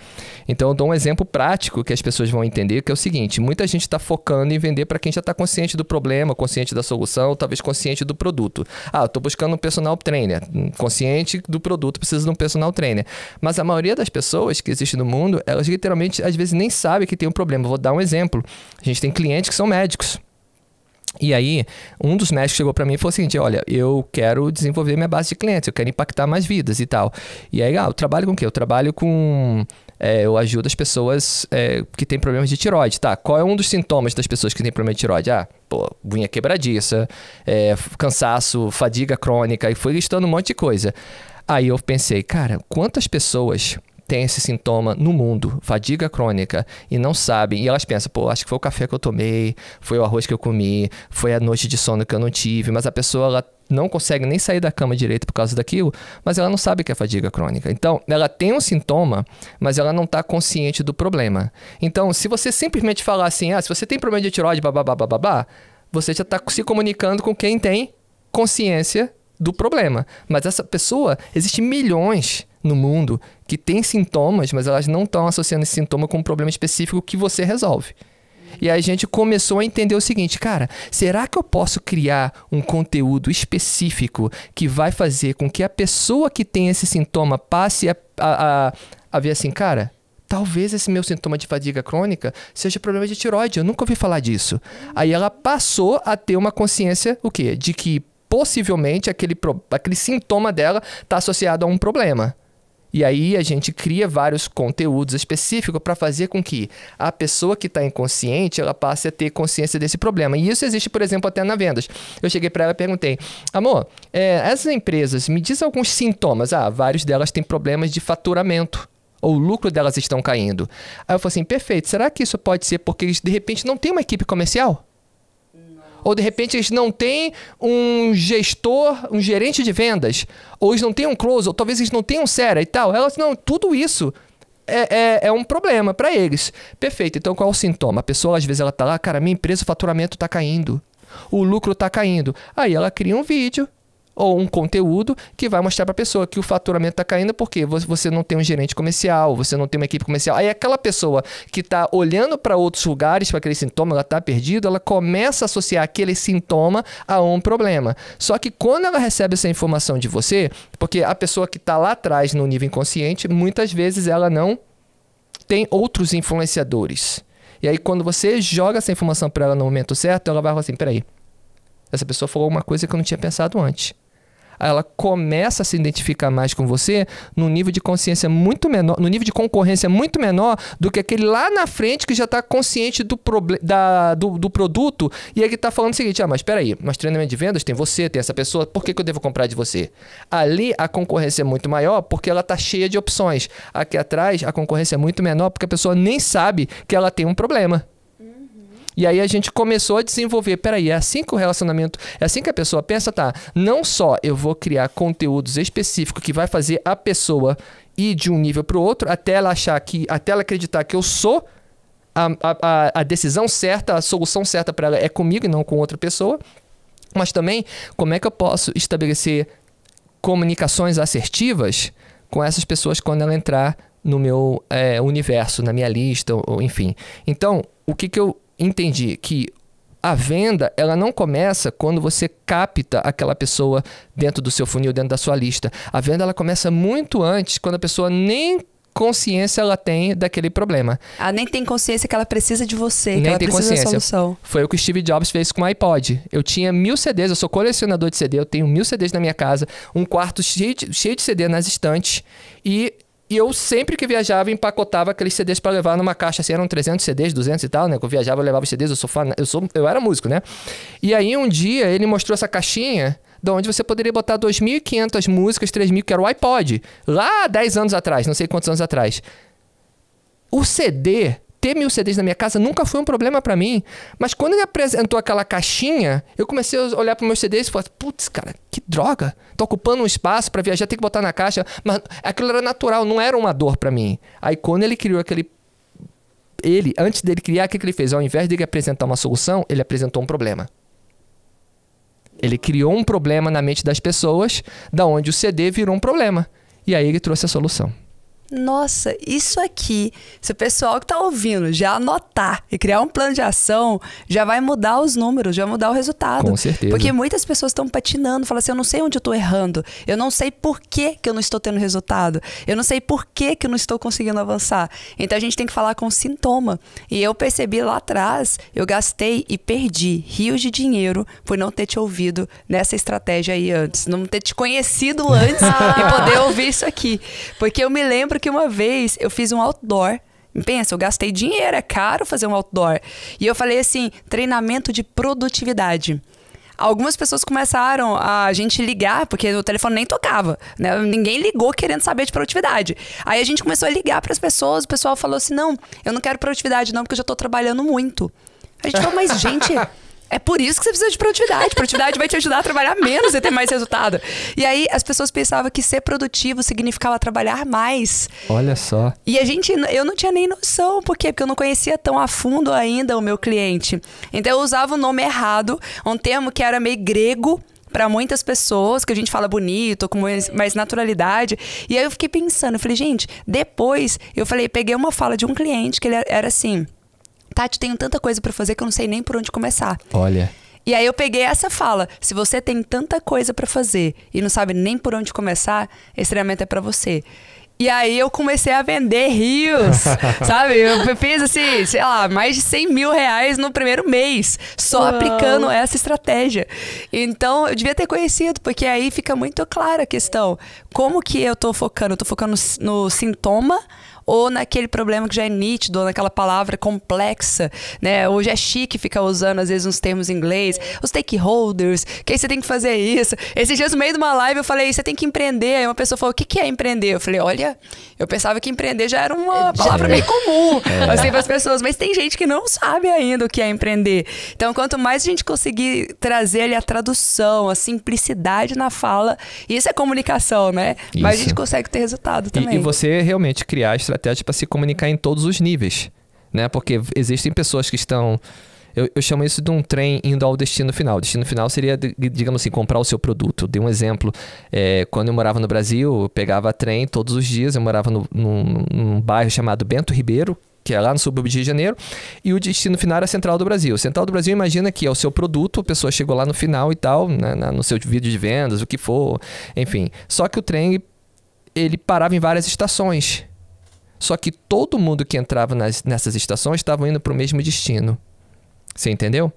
Então, eu dou um exemplo prático que as pessoas vão entender, que é o seguinte: muita gente está focando em vender para quem já está consciente do problema, consciente da solução, talvez consciente do produto. Eu estou buscando um personal trainer. Consciente do produto, precisa de um personal trainer. Mas a maioria das pessoas que existem no mundo, elas literalmente, às vezes, nem sabem que tem um problema. Vou dar um exemplo. A gente tem clientes que são médicos. E aí, um dos médicos chegou para mim e falou o seguinte: olha, eu quero desenvolver minha base de clientes, eu quero impactar mais vidas e tal. E aí, eu trabalho com o quê? Eu trabalho com... eu ajudo as pessoas que têm problemas de tireoide, tá? Qual é um dos sintomas das pessoas que têm problema de tireoide? Unha quebradiça, cansaço, fadiga crônica, e foi listando um monte de coisa. Aí eu pensei, cara, quantas pessoas tem esse sintoma no mundo, fadiga crônica, e não sabem, e elas pensam, acho que foi o café que eu tomei, foi o arroz que eu comi, foi a noite de sono que eu não tive, mas a pessoa, ela não consegue nem sair da cama direito por causa daquilo, mas ela não sabe que é fadiga crônica. Então, ela tem um sintoma, mas ela não está consciente do problema. Então, se você simplesmente falar assim, se você tem problema de tireoide, você já está se comunicando com quem tem consciência do problema. Mas essa pessoa, existem milhões no mundo que tem sintomas, mas elas não estão associando esse sintoma com um problema específico que você resolve. E aí a gente começou a entender o seguinte, cara, será que eu posso criar um conteúdo específico que vai fazer com que a pessoa que tem esse sintoma passe a ver assim, cara, talvez esse meu sintoma de fadiga crônica seja problema de tireoide, eu nunca ouvi falar disso. Aí ela passou a ter uma consciência, o quê? De que possivelmente aquele sintoma dela está associado a um problema. E aí a gente cria vários conteúdos específicos para fazer com que a pessoa que está inconsciente, ela passe a ter consciência desse problema. E isso existe, por exemplo, até na vendas. Eu cheguei para ela e perguntei, amor, essas empresas, me diz alguns sintomas. Vários delas têm problemas de faturamento. Ou o lucro delas estão caindo. Aí eu falei assim, perfeito, será que isso pode ser porque eles de repente não têm uma equipe comercial? Ou de repente eles não têm um gestor, um gerente de vendas, ou eles não têm um closer, ou talvez eles não tenham um CERA e tal. Elas, não, tudo isso é um problema para eles. Perfeito, então qual é o sintoma? A pessoa às vezes ela tá lá, cara, minha empresa, o faturamento está caindo, o lucro está caindo. Aí ela cria um vídeo ou um conteúdo que vai mostrar para a pessoa que o faturamento está caindo porque você não tem um gerente comercial, você não tem uma equipe comercial. Aí aquela pessoa que está olhando para outros lugares, para aquele sintoma, ela está perdida, ela começa a associar aquele sintoma a um problema. Só que quando ela recebe essa informação de você, porque a pessoa que está lá atrás no nível inconsciente, muitas vezes ela não tem outros influenciadores. E aí quando você joga essa informação para ela no momento certo, ela vai falar assim, peraí, essa pessoa falou uma coisa que eu não tinha pensado antes. Aí ela começa a se identificar mais com você num nível de consciência muito menor, no nível de concorrência muito menor do que aquele lá na frente que já está consciente do produto e ele está falando o seguinte, mas espera aí, mas treinamento de vendas tem você, tem essa pessoa, por que eu devo comprar de você? Ali a concorrência é muito maior porque ela está cheia de opções. Aqui atrás a concorrência é muito menor porque a pessoa nem sabe que ela tem um problema. E aí a gente começou a desenvolver, peraí, é assim que o relacionamento, é assim que a pessoa pensa, não só eu vou criar conteúdos específicos que vai fazer a pessoa ir de um nível para o outro, até ela acreditar que eu sou a decisão certa, a solução certa para ela é comigo e não com outra pessoa, mas também como é que eu posso estabelecer comunicações assertivas com essas pessoas quando ela entrar no meu universo, na minha lista, ou enfim. Então, o que eu entendi? Que a venda, ela não começa quando você capta aquela pessoa dentro do seu funil, dentro da sua lista. A venda, ela começa muito antes, quando a pessoa nem consciência ela tem daquele problema. Ela nem tem consciência que ela precisa de você, Nem que ela tem precisa consciência. da solução. Foi o que o Steve Jobs fez com o iPod. Eu tinha 1000 CDs, eu sou colecionador de CD, eu tenho 1000 CDs na minha casa, um quarto cheio de CD nas estantes, e eu sempre que viajava empacotava aqueles CDs para levar numa caixa, assim, eram 300 CDs, 200 e tal, né? Quando eu viajava eu levava os CDs, eu era músico, né? E aí um dia ele mostrou essa caixinha de onde você poderia botar 2.500 músicas, 3.000, que era o iPod, lá 10 anos atrás, não sei quantos anos atrás. O CD, ter 1000 CDs na minha casa nunca foi um problema pra mim, mas quando ele apresentou aquela caixinha, eu comecei a olhar para meus CDs e falar, putz, cara, que droga, tô ocupando um espaço pra viajar, tem que botar na caixa, mas aquilo era natural, não era uma dor pra mim. Aí quando ele criou antes dele criar, o que ele fez? Ao invés de ele apresentar uma solução, ele apresentou um problema. Ele criou um problema na mente das pessoas, da onde o CD virou um problema. E aí ele trouxe a solução. Nossa, isso aqui, se o pessoal que tá ouvindo já anotar e criar um plano de ação, já vai mudar os números, já vai mudar o resultado. Com certeza. Porque muitas pessoas estão patinando, falam assim, eu não sei onde eu tô errando, eu não sei por que eu não estou tendo resultado, eu não sei por que eu não estou conseguindo avançar. Então a gente tem que falar com sintoma. E eu percebi lá atrás, eu gastei e perdi rios de dinheiro por não ter te ouvido nessa estratégia aí antes, não ter te conhecido antes e poder ouvir isso aqui. Porque eu me lembro que uma vez eu fiz um outdoor. Pensa, eu gastei dinheiro, é caro fazer um outdoor. E eu falei assim, treinamento de produtividade. Algumas pessoas começaram a gente ligar, porque o telefone nem tocava, né? Ninguém ligou querendo saber de produtividade. Aí a gente começou a ligar para as pessoas, o pessoal falou assim, não, eu não quero produtividade não, porque eu já estou trabalhando muito. A gente falou, mas gente... É por isso que você precisa de produtividade. Produtividade vai te ajudar a trabalhar menos e ter mais resultado. E aí as pessoas pensavam que ser produtivo significava trabalhar mais. Olha só. E eu não tinha nem noção. Por quê? Porque eu não conhecia tão a fundo ainda o meu cliente. Então eu usava o nome errado, um termo que era meio grego para muitas pessoas, que a gente fala bonito, com mais naturalidade. E aí eu fiquei pensando, eu falei, gente, depois peguei uma fala de um cliente que ele era assim... Tati, tenho tanta coisa pra fazer que eu não sei nem por onde começar. Olha. E aí eu peguei essa fala. Se você tem tanta coisa pra fazer e não sabe nem por onde começar, esse treinamento é pra você. E aí eu comecei a vender rios, sabe? Eu fiz assim, sei lá, mais de 100 mil reais no primeiro mês, só aplicando essa estratégia. Então, eu devia ter conhecido, porque aí fica muito clara a questão. Como que eu tô focando? Eu tô focando no sintoma ou naquele problema que já é nítido, ou naquela palavra complexa, né? Hoje é chique ficar usando, às vezes, uns termos em inglês, os stakeholders, que aí você tem que fazer isso. Esses dias, no meio de uma live, eu falei, você tem que empreender. Aí uma pessoa falou, o que é empreender? Eu falei, olha, eu pensava que empreender já era uma palavra meio comum, assim, para as pessoas, mas tem gente que não sabe ainda o que é empreender. Então, quanto mais a gente conseguir trazer ali a tradução, a simplicidade na fala, isso é comunicação, né? Mas a gente consegue ter resultado também. E você realmente criar estratégia para se comunicar em todos os níveis, né? Porque existem pessoas que estão... Eu chamo isso de um trem indo ao destino final. O destino final seria, digamos assim, comprar o seu produto. Dei um exemplo. Quando eu morava no Brasil, eu pegava trem todos os dias. Eu morava num bairro chamado Bento Ribeiro, que é lá no subúrbio de Rio de Janeiro, e o destino final era a Central do Brasil. Central do Brasil, imagina que é o seu produto, a pessoa chegou lá no final e tal, né, no seu vídeo de vendas, o que for, enfim. Só que o trem, ele parava em várias estações. Só que todo mundo que entrava nessas estações estava indo para o mesmo destino. Você entendeu?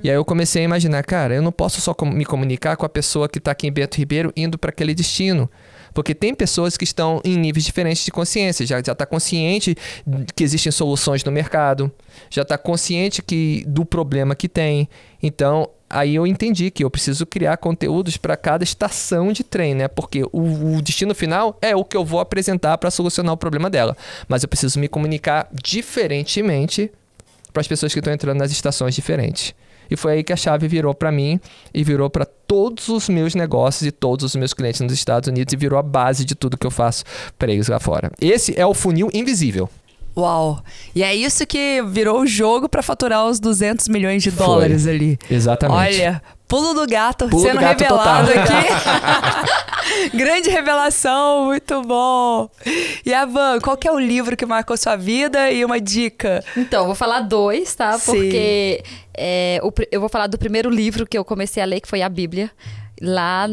E aí eu comecei a imaginar, cara, eu não posso só me comunicar com a pessoa que está aqui em Bento Ribeiro indo para aquele destino. Porque tem pessoas que estão em níveis diferentes de consciência. Já está consciente que existem soluções no mercado. Já está consciente do problema que tem. Então, aí eu entendi que eu preciso criar conteúdos para cada estação de trem, né? Porque o destino final é o que eu vou apresentar para solucionar o problema dela. Mas eu preciso me comunicar diferentemente para as pessoas que estão entrando nas estações diferentes. E foi aí que a chave virou para mim e virou para todos os meus negócios e todos os meus clientes nos Estados Unidos e virou a base de tudo que eu faço para eles lá fora. Esse é o funil invisível. Uau! E é isso que virou o jogo para faturar os 200 milhões de dólares ali. Exatamente. Olha, pulo do gato pulo sendo do gato revelado total. aqui. Grande revelação, muito bom. E a Van, qual que é o livro que marcou sua vida e uma dica? Então, vou falar 2, tá? Sim. Porque eu vou falar do primeiro livro que eu comecei a ler, que foi a Bíblia. lá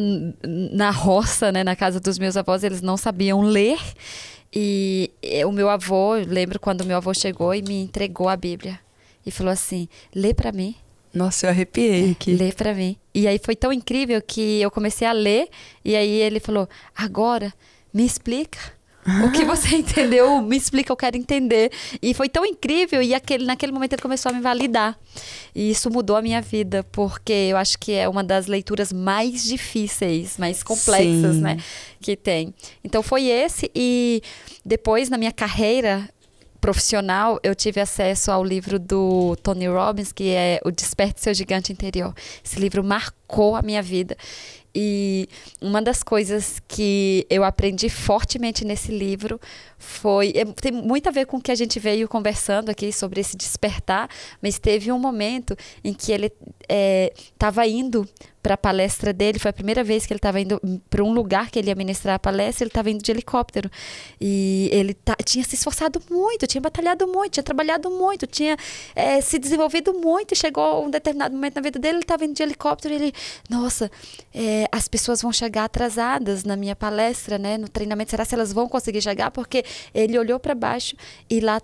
na roça, né, na casa dos meus avós, eles não sabiam ler. E o meu avô, lembro quando o meu avô chegou e me entregou a Bíblia. E falou assim, lê pra mim. Nossa, eu arrepiei aqui. Lê pra mim. E aí foi tão incrível que eu comecei a ler. E aí ele falou, agora me explica. O que você entendeu, me explica, eu quero entender. E foi tão incrível, e naquele momento ele começou a me validar. E isso mudou a minha vida, porque eu acho que é uma das leituras mais difíceis, mais complexas, Sim. né, que tem. Então foi esse, e depois na minha carreira profissional, eu tive acesso ao livro do Tony Robbins, que é O Desperte Seu Gigante Interior. Esse livro marcou a minha vida. E uma das coisas que eu aprendi fortemente nesse livro foi... Tem muito a ver com o que a gente veio conversando aqui sobre esse despertar, mas teve um momento em que ele estava indo para a palestra dele, foi a primeira vez que ele estava indo para um lugar que ele ia ministrar a palestra, ele estava indo de helicóptero. E ele tinha se esforçado muito, tinha batalhado muito, tinha trabalhado muito, tinha se desenvolvido muito, e chegou um determinado momento na vida dele, ele estava indo de helicóptero e ele, nossa, as pessoas vão chegar atrasadas na minha palestra, né, no treinamento, será que elas vão conseguir chegar? Porque ele olhou para baixo e lá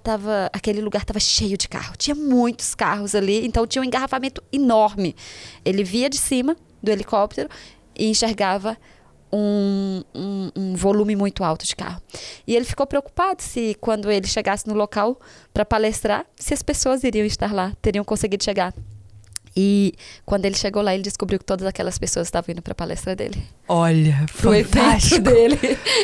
aquele lugar estava cheio de carro, tinha muitos carros ali, então tinha um engarrafamento enorme. Ele via de cima do helicóptero e enxergava um volume muito alto de carro. E ele ficou preocupado se quando ele chegasse no local para palestrar, se as pessoas iriam estar lá, teriam conseguido chegar. E quando ele chegou lá, ele descobriu que todas aquelas pessoas estavam indo para a palestra dele. Olha, Pro evento dele.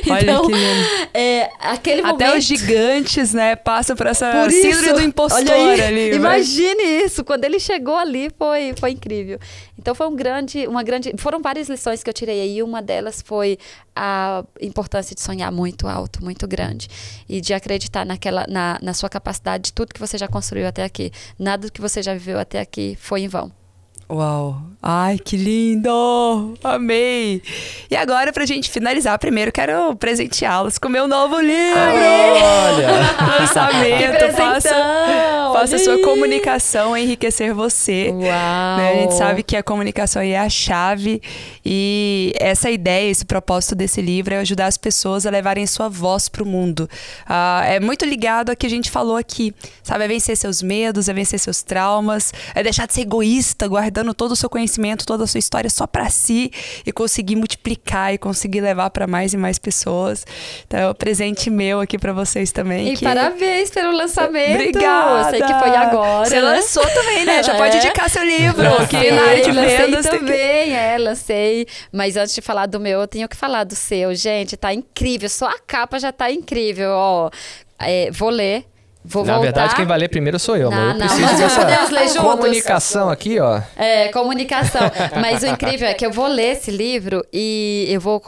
Olha então, que lindo. Aquele momento... Até os gigantes, né, passam por essa Por isso, síndrome do impostor olha aí, ali. Imagine isso. Quando ele chegou ali, foi incrível. Então foi foram várias lições que eu tirei aí. Uma delas foi a importância de sonhar muito alto, muito grande. E de acreditar na sua capacidade, de tudo que você já construiu até aqui. Nada do que você já viveu até aqui foi em vão. Uau! Ai, que lindo! Amei! E agora, pra gente finalizar, primeiro quero presenteá-los com o meu novo livro! Olha! Lançamento! Faça a sua aí. comunicação enriquecer você. Uau! Né? A gente sabe que a comunicação aí é a chave e essa ideia, esse propósito desse livro é ajudar as pessoas a levarem sua voz pro mundo. É muito ligado ao que a gente falou aqui, sabe? É vencer seus medos, é vencer seus traumas, é deixar de ser egoísta, guardando todo o seu conhecimento, toda a sua história só pra si e conseguir multiplicar e conseguir levar pra mais e mais pessoas. Então, é um presente meu aqui pra vocês também. E parabéns pelo lançamento. Obrigada! Eu sei que foi agora. Você lançou também, né? Já pode indicar seu livro aqui Lancei, na área de vendas. Lancei também, lancei. Mas antes de falar do meu, eu tenho que falar do seu. Gente, tá incrível. Só a capa já tá incrível, ó. Vou ler. Vou Na voltar. verdade, quem vai ler primeiro sou eu, amor. Eu Nós preciso podemos ler dessa juntos. comunicação aqui, ó. Comunicação. Mas o incrível é que eu vou ler esse livro e eu vou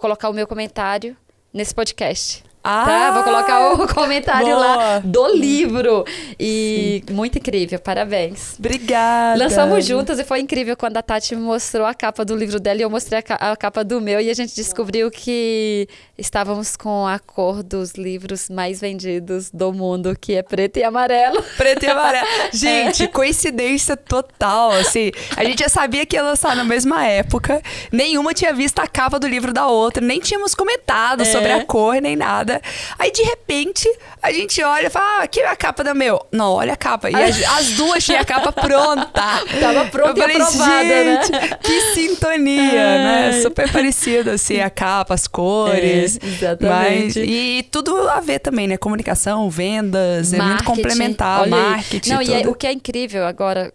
colocar o meu comentário nesse podcast. Tá? Vou colocar o comentário lá do livro. E muito incrível, parabéns. Obrigada. Lançamos juntas e foi incrível quando a Tati me mostrou a capa do livro dela e eu mostrei a capa do meu. E a gente descobriu que estávamos com a cor dos livros mais vendidos do mundo, que é preto e amarelo. Preto e amarelo. Gente, coincidência total, assim. A gente já sabia que ia lançar na mesma época. Nenhuma tinha visto a capa do livro da outra. Nem tínhamos comentado sobre a cor, nem nada. Aí, de repente, a gente olha e fala, aqui é a capa da meu. Não, olha a capa. E as duas tinham a capa pronta. Tava pronta e aprovada, gente, né? Que sintonia, né? Super parecido, assim, a capa, as cores. Exatamente. E tudo a ver também, né? Comunicação, vendas, é muito complementar, marketing. Não, tudo. e o que é incrível agora,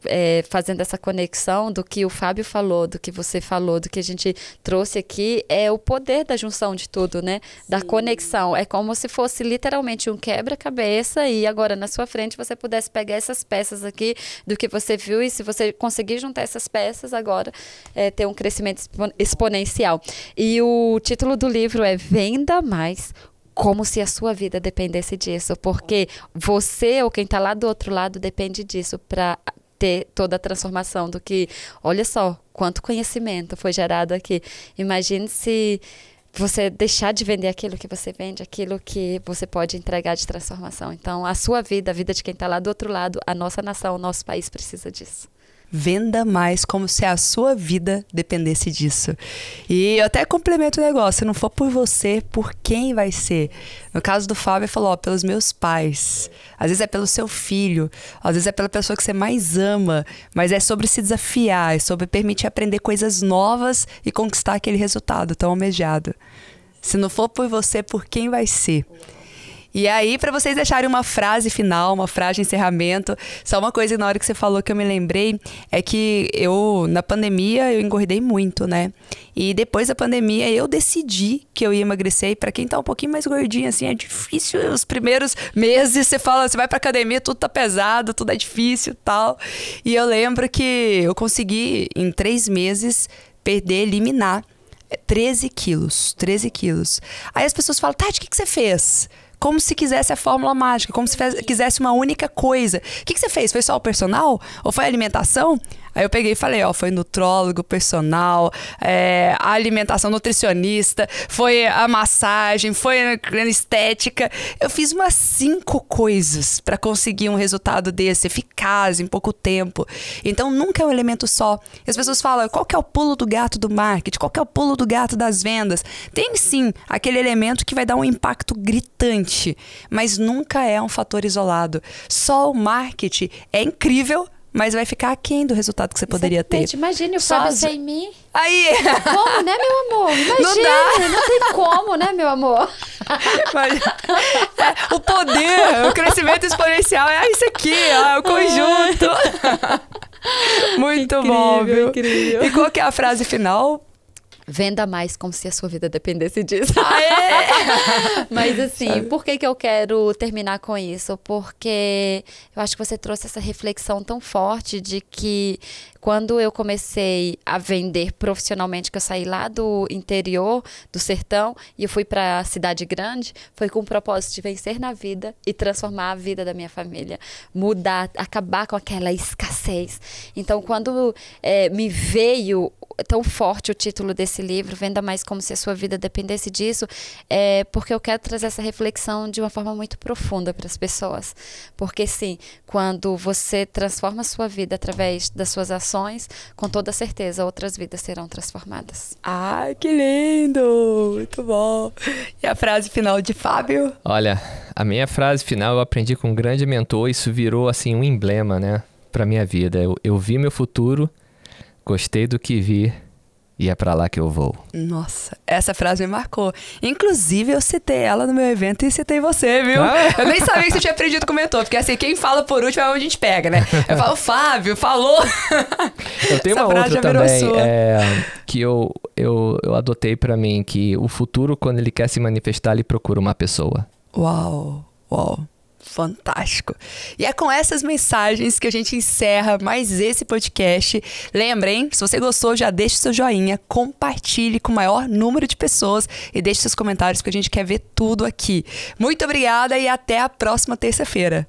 fazendo essa conexão do que o Fábio falou, do que você falou, do que a gente trouxe aqui, é o poder da junção de tudo, né? Da conexão. É como se fosse literalmente um quebra-cabeça e agora na sua frente você pudesse pegar essas peças aqui do que você viu e se você conseguir juntar essas peças agora, ter um crescimento exponencial. E o título do livro é Venda Mais, como se a sua vida dependesse disso, porque você ou quem está lá do outro lado depende disso para ter toda a transformação do que, olha só, quanto conhecimento foi gerado aqui. Imagine se você deixar de vender aquilo que você vende, aquilo que você pode entregar de transformação. Então, a sua vida, a vida de quem está lá do outro lado, a nossa nação, o nosso país precisa disso. Venda mais como se a sua vida dependesse disso. E eu até complemento o negócio, se não for por você, por quem vai ser? No caso do Fábio, ele falou, pelos meus pais. Às vezes é pelo seu filho, às vezes é pela pessoa que você mais ama, mas é sobre se desafiar, é sobre permitir aprender coisas novas e conquistar aquele resultado tão almejado. Se não for por você, por quem vai ser? E aí, para vocês deixarem uma frase final, uma frase de encerramento, só uma coisa na hora que você falou que eu me lembrei, é que na pandemia, eu engordei muito, né? E depois da pandemia, eu decidi que eu ia emagrecer. E pra quem tá um pouquinho mais gordinho, assim, é difícil. Os primeiros meses, você vai pra academia, tudo tá pesado, tudo é difícil e tal. E eu lembro que eu consegui, em 3 meses, eliminar 13 quilos. Aí as pessoas falam, Tati, o que você fez? Como se quisesse a fórmula mágica, como se quisesse uma única coisa. O que você fez? Foi só o personal? Ou foi a alimentação? Aí eu peguei e falei, foi nutrólogo, personal, a alimentação, nutricionista, foi a massagem, foi a estética. Eu fiz umas 5 coisas para conseguir um resultado desse, eficaz, em pouco tempo. Então, nunca é um elemento só. E as pessoas falam, qual que é o pulo do gato do marketing? Qual que é o pulo do gato das vendas? Tem sim aquele elemento que vai dar um impacto gritante, mas nunca é um fator isolado. Só o marketing é incrível, mas vai ficar aquém do resultado que você poderia ter. Imagine o Fábio sem mim. Aí! Como, né, meu amor? Imagina, não tem como, né, meu amor? O poder, o crescimento exponencial é isso aqui, é o conjunto. Muito incrível, bom, viu? Incrível. E qual que é a frase final? Venda mais como se a sua vida dependesse disso. Aê! Mas assim, por que eu quero terminar com isso? Porque eu acho que você trouxe essa reflexão tão forte de que quando eu comecei a vender profissionalmente, que eu saí lá do interior, do sertão, e eu fui para a cidade grande, foi com o propósito de vencer na vida e transformar a vida da minha família. Mudar, acabar com aquela escassez. Então, quando me veio tão forte o título desse livro, Venda Mais como se a sua vida dependesse disso, porque eu quero trazer essa reflexão de uma forma muito profunda para as pessoas. Porque sim, quando você transforma a sua vida através das suas ações, com toda certeza outras vidas serão transformadas. Ai, que lindo! Muito bom! E a frase final de Fábio? Olha, a minha frase final eu aprendi com um grande mentor, isso virou assim um emblema, né, para minha vida. Eu vi meu futuro, gostei do que vi e é pra lá que eu vou. Nossa, essa frase me marcou. Inclusive, eu citei ela no meu evento e citei você, viu? Eu nem sabia que você tinha aprendido com o mentor, porque assim, quem fala por último é onde a gente pega, né? Eu falo, Fábio, falou! Eu tenho uma outra também, que eu adotei pra mim, que o futuro, quando ele quer se manifestar, ele procura uma pessoa. Uau! Fantástico. E é com essas mensagens que a gente encerra mais esse podcast. Lembrem, se você gostou, já deixe seu joinha, compartilhe com o maior número de pessoas e deixe seus comentários, porque a gente quer ver tudo aqui. Muito obrigada e até a próxima terça-feira.